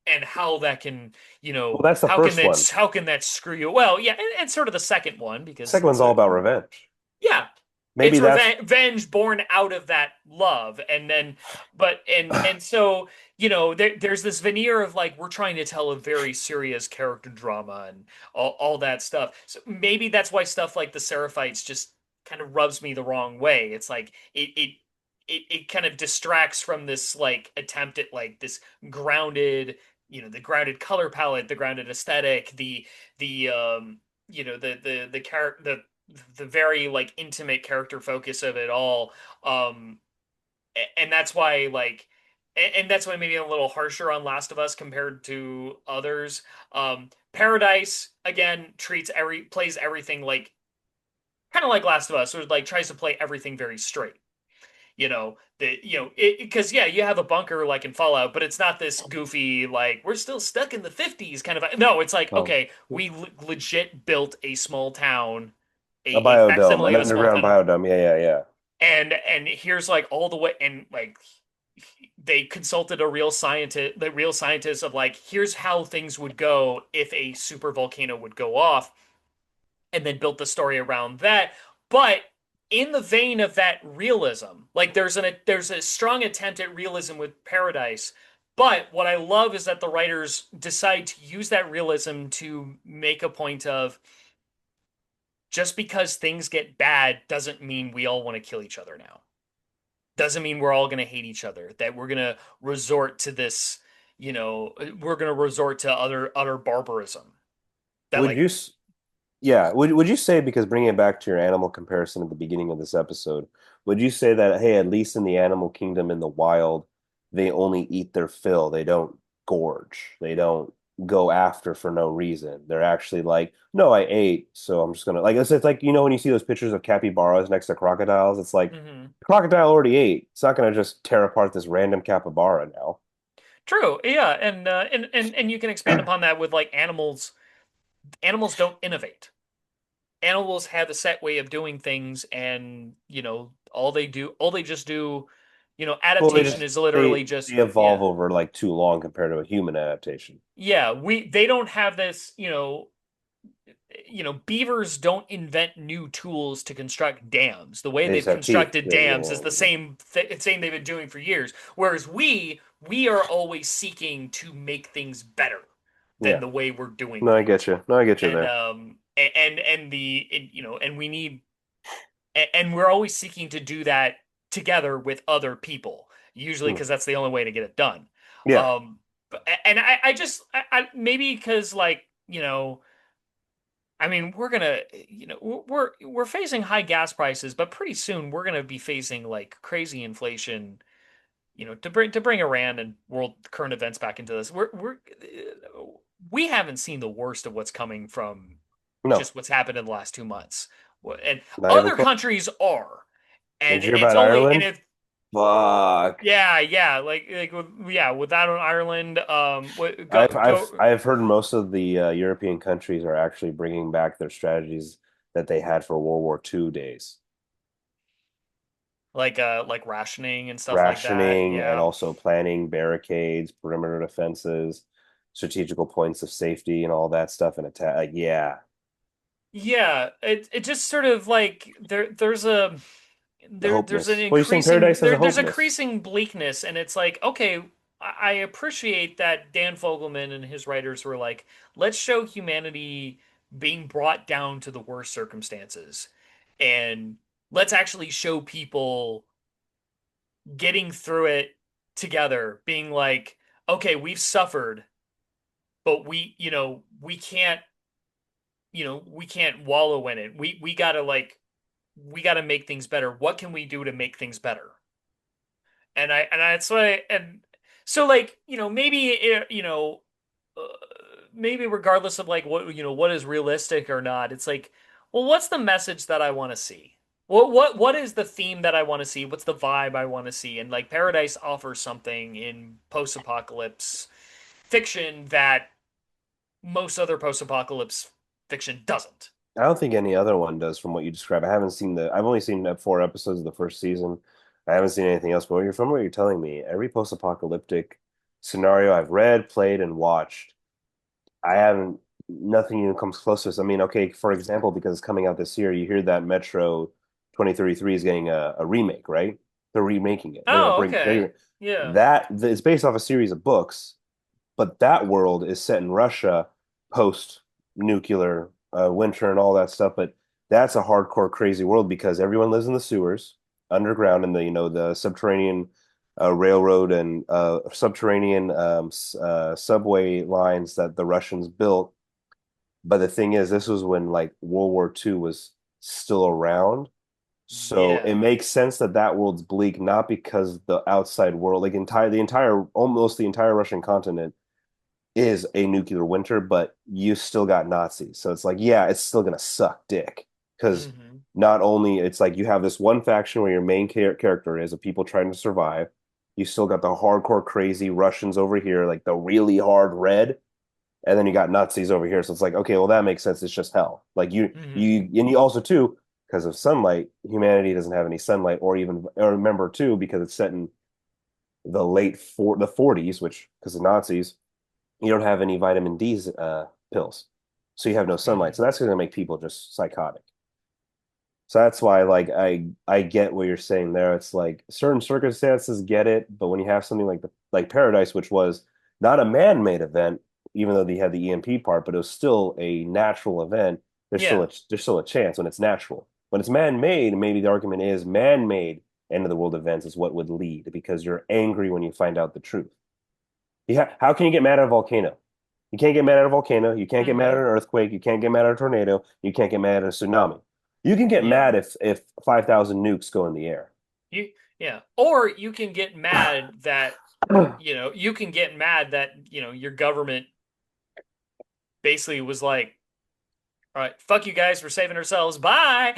and how that can Well, that's the first one. how can that screw you? Well, yeah, and sort of the second one because Second one's it's all a about revenge. yeah, Maybe it's that's revenge born out of that love, and then but and so there's this veneer of like we're trying to tell a very serious character drama and all that stuff. So maybe that's why stuff like the Seraphites just kind of rubs me the wrong way. It's like it kind of distracts from this like attempt at like this grounded, the grounded color palette, the grounded aesthetic, the the character the very like intimate character focus of it all. um and that's why like and that's why maybe a little harsher on Last of Us compared to others. Paradise again plays everything like kind of like Last of Us, or like tries to play everything very straight. Because yeah, you have a bunker like in Fallout, but it's not this goofy like we're still stuck in the 50s kind of. No, it's like um, okay, we legit built a small town, a a biodome, facsimile an of a small underground town, biodome. Yeah, yeah, yeah. and here's like all the way, and like they consulted the real scientist of like here's how things would go if a super volcano would go off, and then built the story around that. But in the vein of that realism, like there's a strong attempt at realism with Paradise. But what I love is that the writers decide to use that realism to make a point of just because things get bad doesn't mean we all want to kill each other now. Doesn't mean we're all going to hate each other. That we're going to resort to this, we're going to resort to utter barbarism. That Would like, you? Yeah. Would you say, because bringing it back to your animal comparison at the beginning of this episode, would you say that, hey, at least in the animal kingdom in the wild, they only eat their fill. They don't gorge. They don't go after for no reason. They're actually like, no, I ate, so I'm just gonna like it's like when you see those pictures of capybaras next to crocodiles, it's like mhm. the crocodile already ate. It's not gonna just tear apart this random capybara now. True, yeah, and you can expand upon that with like animals. Animals don't innovate. Animals have a set way of doing things, and all they just do. Well, Adaptation is literally they just evolve yeah, over like too long compared to a human adaptation. yeah. They don't have this. Beavers don't invent new tools to construct dams. The way They just they've have teeth. constructed dams is the same they've been doing for years. Whereas we are always seeking to make things better than Yeah. the way we're doing No, I things. get you. No, I get you And there. and we need and we're always seeking to do that together with other people, usually Hmm. because that's the only way to get it done. Yeah. And I just maybe because like I mean, we're gonna, we're facing high gas prices, but pretty soon we're gonna be facing like crazy inflation. To bring Iran and world current events back into this, we haven't seen the worst of what's coming from No, just what's happened in the last 2 months, and not even other close. countries are, Did and you hear it's about only and Ireland? if Fuck. yeah, with that on Ireland, go I've heard most of the European countries are actually bringing back their strategies that they had for World War II days. like rationing and stuff like that. Rationing and Yeah. also planning barricades, perimeter defenses, strategical points of safety, and all that stuff. And attack. Like, yeah, Yeah, it just sort of like the there's an hopeness. Well, you're saying increasing Paradise has a there's hopeness. increasing bleakness, and it's like okay, I appreciate that Dan Fogelman and his writers were like, let's show humanity being brought down to the worst circumstances. and let's actually show people getting through it together, being like, okay, we've suffered, but we can't wallow in it. We gotta make things better. What can we do to make things better? And that's why and so like maybe uh, maybe regardless of like what is realistic or not, it's like, well, what's the message that I want to see? What is the theme that I want to see? What's the vibe I want to see? And like Paradise offers something in post-apocalypse fiction that most other post-apocalypse fiction doesn't. I don't think any other one does from what you describe. I've only seen 4 episodes of the first season. I haven't seen anything else, but from what you're telling me, every post-apocalyptic scenario I've read, played, and watched, I haven't, nothing even comes close to this. I mean, okay, for example, because it's coming out this year, you hear that Metro 2033 is getting a remake, right? They're remaking it. Oh, okay. Yeah. It's based off a series of books, but that world is set in Russia post nuclear winter and all that stuff. But that's a hardcore crazy world because everyone lives in the sewers underground in the the subterranean railroad and subterranean subway lines that the Russians built. But the thing is, this was when like World War II was still around. So it Yeah. makes sense that that world's bleak, not because the outside world, like almost the entire Russian continent is a nuclear winter, but you still got Nazis. So it's like, yeah, it's still gonna suck dick because Hmm. not only it's like you have this one faction where your main character is of people trying to survive. You still got the hardcore crazy Russians over here, like the really hard red, and then you got Nazis over here. So it's like, okay, well that makes sense. It's just hell. Like Hmm. and you also too because of sunlight, humanity doesn't have any sunlight, or remember too because it's set in the 40s, which because of Nazis you don't have any vitamin D pills, so you have no sunlight. So Hmm. that's going to make people just psychotic. So that's why, like, I get what you're saying there. It's like certain circumstances get it, but when you have something like Paradise, which was not a man-made event, even though they had the EMP part, but it was still a natural event. Yeah. There's still a chance when it's natural. When it's man-made, maybe the argument is man-made end of the world events is what would lead because you're angry when you find out the truth. Yeah, how can you get mad at a volcano? You can't get mad at a volcano. You can't get mad at Hmm. an earthquake. You can't get mad at a tornado. You can't get mad at a tsunami. You can get Yeah. mad if 5,000 nukes go in the air. You yeah. Or you can get mad that you can get mad that your government basically was like, all right, fuck you guys, we're saving ourselves, bye.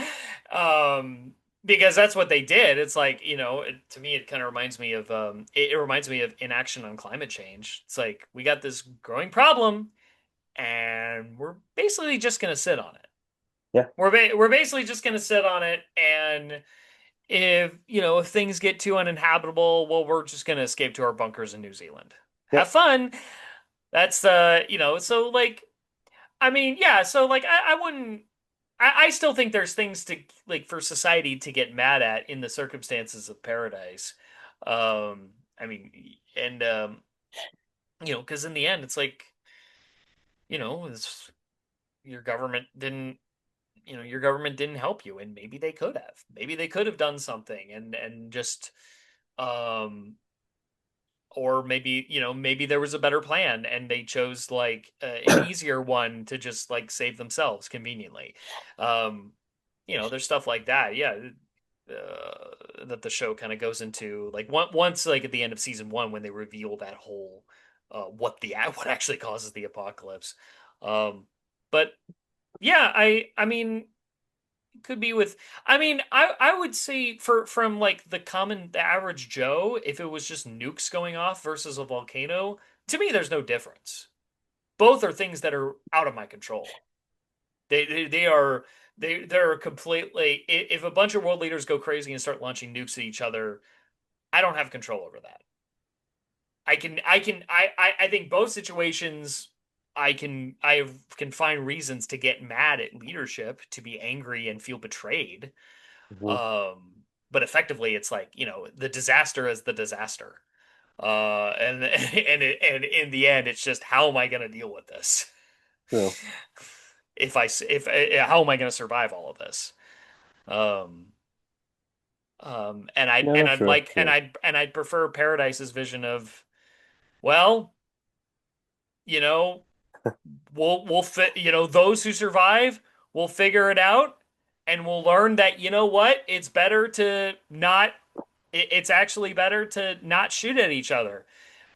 Um, because that's what they did. It's like, to me, it kind of reminds me of it reminds me of inaction on climate change. It's like we got this growing problem, and we're basically just gonna sit on it. Yeah, We're basically just gonna sit on it, and if things get too uninhabitable, well, we're just gonna escape to our bunkers in New Zealand. yeah. Have fun. That's so like I mean, yeah, so like I wouldn't I still think there's things to like for society to get mad at in the circumstances of Paradise. I mean, and because in the end, it's like, it's, your government didn't, your government didn't help you, and maybe they could have. Maybe they could have done something, and just, um, or maybe there was a better plan, and they chose like an easier one to just like save themselves conveniently. Um, there's stuff like that. Yeah, that the show kind of goes into like once like at the end of season one when they reveal that whole what actually causes the apocalypse. But yeah, I mean could be with I mean I would say from like the average Joe, if it was just nukes going off versus a volcano, to me there's no difference. Both are things that are out of my control. They are they're completely, if a bunch of world leaders go crazy and start launching nukes at each other, I don't have control over that. I think both situations I can find reasons to get mad at leadership, to be angry and feel betrayed. Mhm. But effectively it's like, the disaster is the disaster. And in the end it's just, how am I going to deal with this? True. If how am I going to survive all of this? Um, and I Yeah, and no, I'd true, like true. and I'd prefer Paradise's vision of, well, you know, we'll fit, those who survive will figure it out, and we'll learn that, what, it's better to not it's actually better to not shoot at each other.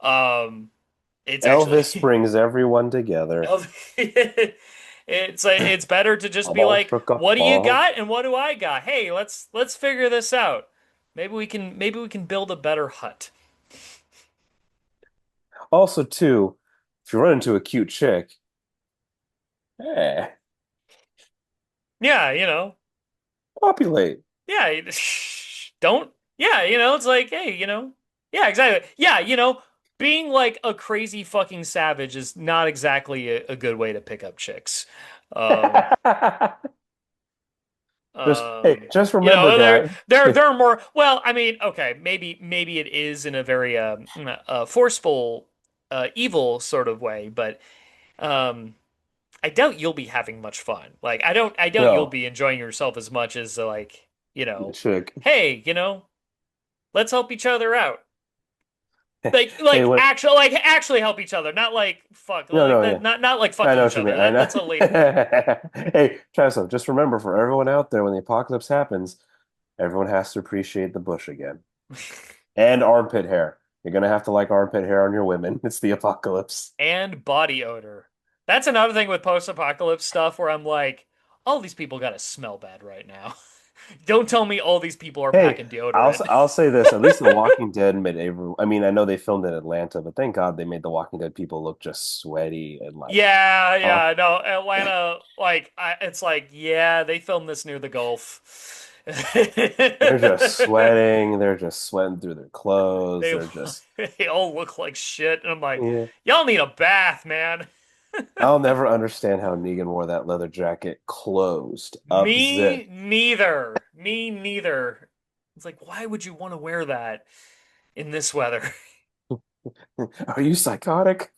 Um, it's Elvis actually brings everyone together. it's better to just be Ball like, struck up what do you ball. got and what do I got? Hey, let's figure this out. Maybe we can build a better hut. Also, too, if you run into a cute chick, eh, Yeah, populate. yeah, don't, yeah, it's like, hey, yeah, exactly. Yeah, being like a crazy fucking savage is not exactly a good way to pick up chicks. Um, Just hey, um, just remember, there guy. there are more. Well, I mean, okay, maybe it is in a very forceful, evil sort of way, but um, I doubt you'll be having much fun. Like, I doubt you'll No, be enjoying yourself as much as like, the chick. hey, let's help each other out. Like Hey, like what? actually like actually help each other, not like fuck, No, like no, that, yeah. not like I fucking know each what you mean. other. I know. That's a later thing. Hey, Chaslo, just remember for everyone out there, when the apocalypse happens, everyone has to appreciate the bush again. And armpit hair. You're gonna have to like armpit hair on your women. It's the apocalypse. And body odor. That's another thing with post-apocalypse stuff where I'm like, all these people gotta smell bad right now. Don't tell me all these people are Hey, packing I'll deodorant. I'll say this. At least The Walking Dead made every. I mean, I know they filmed in Atlanta, but thank God they made The Walking Dead people look just sweaty and like, Yeah, oh, yeah, no, Atlanta, like, it's like, yeah, they filmed this near the Gulf. they're just sweating. They're just sweating through their clothes. They They're just, they all look like shit, and I'm like, yeah. y'all need a bath, man. I'll never understand how Negan wore that leather jacket closed, up Me zip. neither. Me neither. It's like, why would you want to wear that in this weather? Are you psychotic?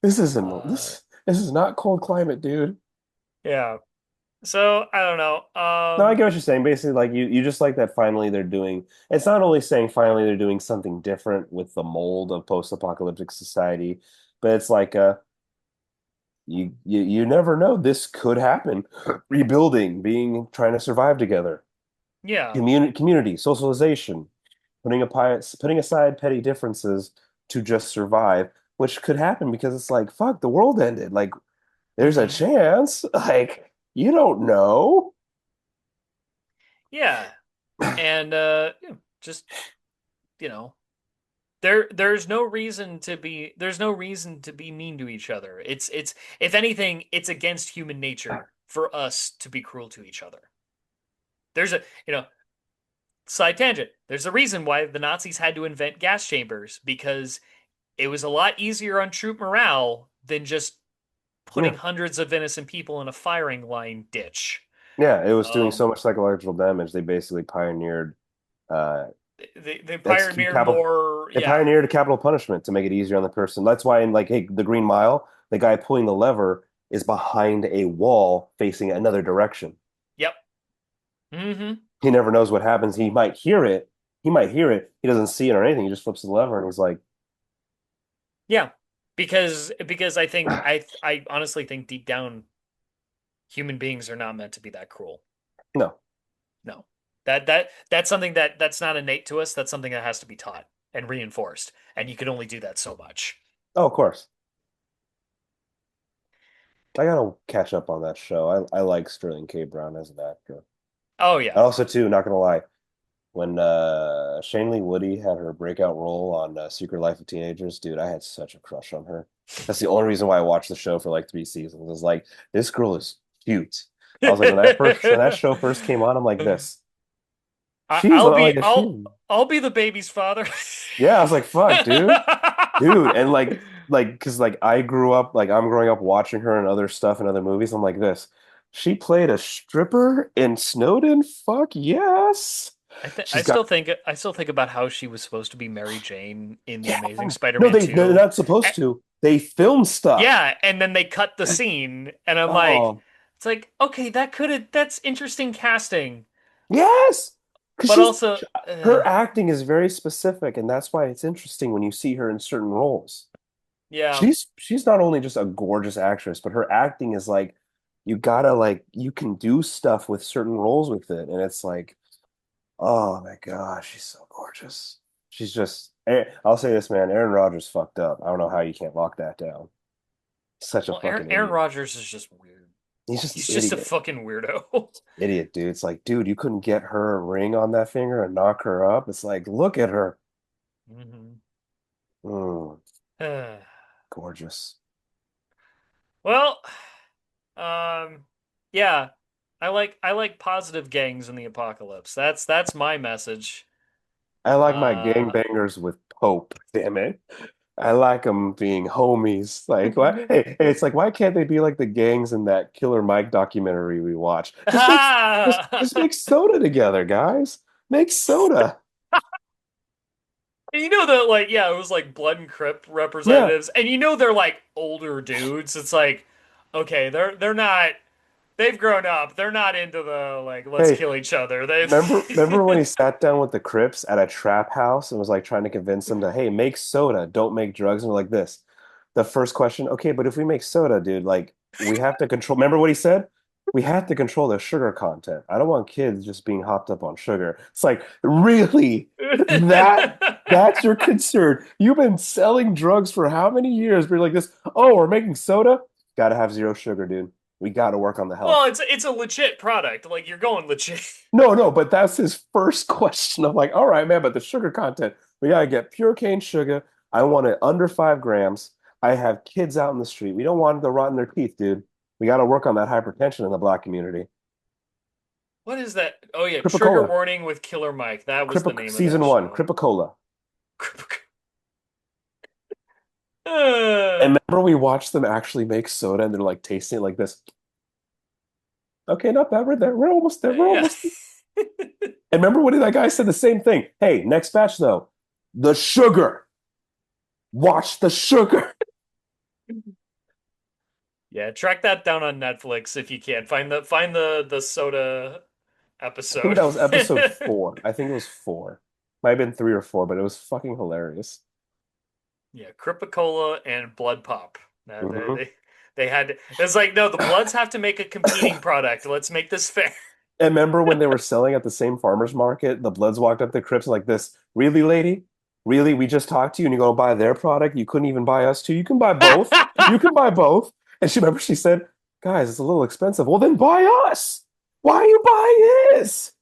This isn't Uh, this is not cold climate, dude. yeah. So I don't know. No, I get what you're saying. Basically, like you just like that finally they're doing it's not only saying finally they're doing something different with the mold of post-apocalyptic society, but it's like you never know. This could happen. Rebuilding, being trying to survive together. Yeah. Community, socialization, putting aside petty differences to just survive, which could happen because it's like, fuck, the world ended. Like, there's a Hmm. chance. Like, you don't know. Yeah. And just, you know, there's no reason to be mean to each other. It's if anything, it's against human nature for us to be cruel to each other. There's a, side tangent. There's a reason why the Nazis had to invent gas chambers, because it was a lot easier on troop morale than just putting Yeah. hundreds of innocent people in a firing line ditch. Yeah, it was doing so Um, much psychological damage. They basically pioneered uh they execute pioneered capital more, they yeah, pioneered capital punishment to make it easier on the person. That's why in like, hey, the Green Mile, the guy pulling the lever is behind a wall facing another direction. yep, hmm, He never knows what happens. He might hear it. He might hear it. He doesn't see it or anything. He just flips the lever and he's like, yeah, because I honestly think deep down human beings are not meant to be that cruel. no. No. That's something that's not innate to us. That's something that has to be taught and reinforced. And you can only do that so much. Oh, of course. I gotta catch up on that show. I like Sterling K. Brown as an actor. Oh And yeah. also, too, not gonna lie, when Shailene Woody had her breakout role on Secret Life of Teenagers, dude, I had such a crush on her. That's the only reason why I watched the show for like 3 seasons. I was like, this girl is cute. I was like, when that show first came on, I'm like, this. I, She's I'll like be a I'll she. I'll be the baby's father. Yeah, I was like, fuck, dude, and because like I grew up, like I'm growing up watching her and other stuff and other movies. I'm like, this. She played a stripper in Snowden. Fuck yes. I th She's got I still think about how she was supposed to be Mary Jane in The yeah. Amazing No, Spider-Man they're 2. not supposed to. They film stuff. Yeah, and then they cut the scene, and I'm like, Oh. It's like, okay, that's interesting casting, Yes, because but she's also, her acting is very specific, and that's why it's interesting when you see her in certain roles. yeah. She's not only just a gorgeous actress, but her acting is like you gotta like you can do stuff with certain roles with it, and it's like, oh my gosh, she's so gorgeous. She's just I'll say this, man, Aaron Rodgers fucked up. I don't know how you can't lock that down. Such a Well, fucking Aaron idiot. Rodgers is just weird. He's just an He's just a idiot. fucking weirdo. Idiot, dude. It's like, dude, you couldn't get her a ring on that finger and knock her up. It's like, look at her. hmm Mm, gorgeous. Well, um, yeah, I like positive gangs in the apocalypse. That's my message. I like my Uh, gangbangers with Pope, damn it. I like them being homies. Like, why? Hey, it's like, why can't they be like the gangs in that Killer Mike documentary we watched? Just make soda together, guys. Make soda. you know that like yeah, it was like Blood and Crip Yeah. representatives, and they're like older dudes. It's like okay, they're not. They've grown up. They're not into the like let's Hey, kill each other. They remember when he sat down with the Crips at a trap house and was like trying to convince them to, hey, make soda, don't make drugs, and we're like this. The first question, okay, but if we make soda, dude, like we have to control. Remember what he said? We have to control the sugar content. I don't want kids just being hopped up on sugar. It's like, really? That that's your concern. You've been selling drugs for how many years? But you're like this, oh, we're making soda? Gotta have zero sugar, dude. We gotta work on the well, health. it's a legit product. Like you're going legit. No, no, but that's his first question. I'm like, all right, man, but the sugar content, we gotta get pure cane sugar. I want it under 5 grams. I have kids out in the street. We don't want them to rot in their teeth, dude. We gotta work on that hypertension in the black community. What is that? Oh yeah, Trigger Cripicola, Warning with Killer Mike. That was the name of that season one, show. Cripicola. Uh, And remember we watched them actually make soda and they're like tasting it like this. Okay, not bad. We're there. We're almost there. We're yeah. almost there. And remember when that guy said the same thing? Hey, next batch though, the sugar. Watch the sugar. Yeah, track that down on Netflix if you can. Find the soda I think episode. that was episode 4. I think it was 4. Might have been 3 or 4, but it was fucking hilarious. Yeah, Cripicola and Blood Pop. Uh, they, Hmm. they they had it's like no, the Bloods have to make a competing product. Let's make this fair. And remember when they were selling at the same farmer's market, the Bloods walked up to Crips like this, really, lady? Really? We just talked to you and you go buy their product? You couldn't even buy us too? You can buy both. You can buy both. And she said, guys, it's a little expensive. Well, then buy us. Why are you buying this?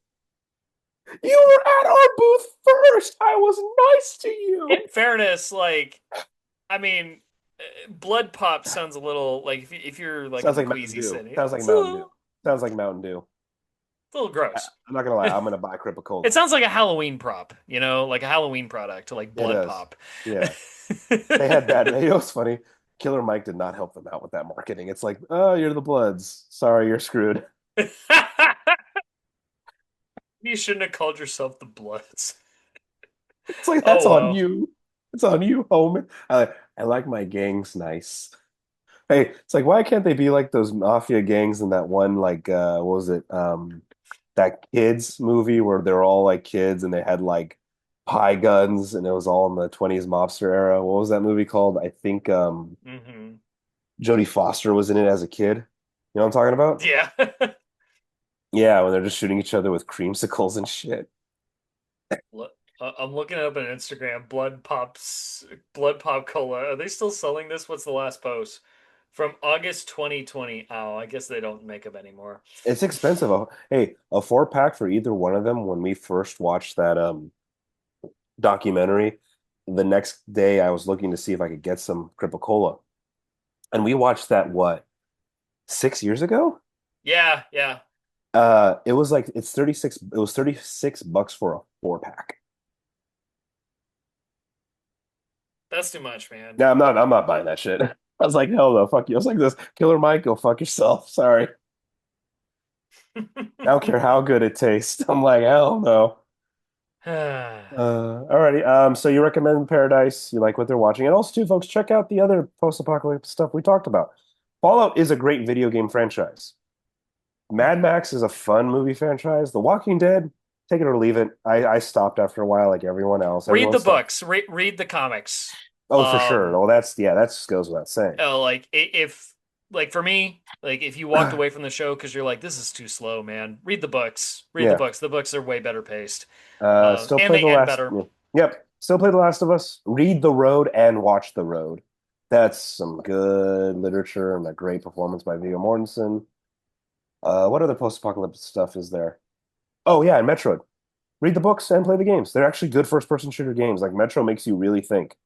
You were at our booth first. I was nice to In you. fairness, like I mean, Blood Pop sounds a little like if you're like in Sounds the like Mountain Queasy Dew. City, Sounds like it's a Mountain Dew. little, Sounds like Mountain Dew. it's a little gross. I'm not gonna lie, I'm It gonna buy Cripicola. sounds like a Halloween prop, like a Halloween product, like It Blood does. Pop. Yeah. They had bad. You know what's funny? Killer Mike did not help them out with that marketing. It's like, oh, you're the Bloods. Sorry, you're screwed. You shouldn't have called yourself the Bloods. It's like that's Oh on well. you. It's on you, homie. I like my gangs nice. Hey, it's like why can't they be like those mafia gangs in that one like what was it? That kids movie where they're all like kids and they had like pie guns and it was all in the 20s mobster era. What was that movie called? I think hmm Jodie Foster was in it as a kid. You know what I'm talking about? Yeah. Yeah, when they're just shooting each other with creamsicles and shit. I'm looking it up on Instagram. Blood Pop Cola. Are they still selling this? What's the last post? From August 2020. Oh, I guess they don't make them anymore. It's expensive. Hey, a 4 pack for either one of them when we first watched that documentary. The next day I was looking to see if I could get some Cripicola. And we watched that what, 6 years ago? Yeah, yeah. It was like it was $36 for a 4 pack. That's too much, man. Now I'm not buying that shit. I was like, hell no, fuck you. I was like this, Killer Mike, go fuck yourself. Sorry. I don't care how good it tastes. I'm like, hell no. Alrighty. So you recommend Paradise? You like what they're watching, and also too, folks, check out the other post-apocalyptic stuff we talked about. Fallout is a great video game franchise. Mad Max is a fun movie franchise. The Walking Dead, take it or leave it. I stopped after a while, like everyone else. Read Everyone the stopped. books. Read the comics. Oh, for sure. Um, Well, that's yeah, that just goes without saying. like if like for me, like if you walked away from the show because you're like, this is too slow, man. Read the books. Read the Yeah. books. The books are way better paced. Still And play they the end last. better. Yep. Still play The Last of Us. Read The Road and watch The Road. That's some good literature and a great performance by Viggo Mortensen. What other post-apocalyptic stuff is there? Oh yeah, and Metroid. Read the books and play the games. They're actually good first-person shooter games. Like Metro makes you really think.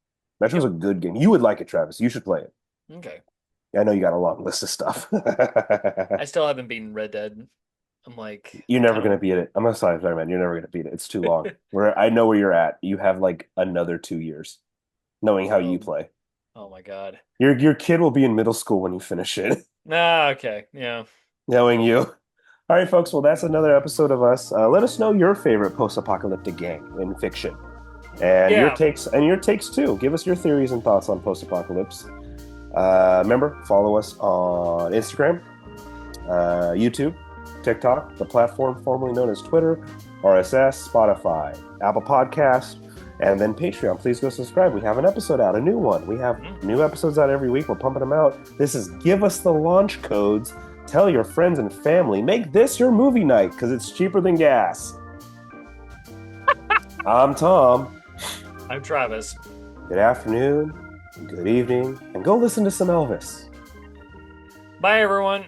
Metro's Yep. a good game. You would like it, Travis. You should play it. Okay. I know you got a long list of stuff. I still haven't beaten Red Dead. I'm like You're never kind gonna beat it. I'm sorry, man. You're never gonna beat it. It's too long. of Where I know where you're at. You have like another 2 years, knowing how you oh play. oh my god. Your kid will be in middle school when you finish it, Ah, okay. Yeah. knowing you. All right, folks. Well, that's another episode of us. Let us know your favorite post-apocalyptic game in fiction, and Yeah. your takes too. Give us your theories and thoughts on post-apocalypse. Remember, follow us on Instagram, YouTube, TikTok, the platform formerly known as Twitter, RSS, Spotify, Apple Podcasts, and then Patreon. Please go subscribe. We have an episode out, a new one. We have new episodes out every week. We're pumping them out. This is Give Us the Launch Codes. Tell your friends and family. Make this your movie night because it's cheaper than gas. I'm Tom. I'm Travis. Good afternoon, good evening, and go listen to some Elvis. Bye everyone.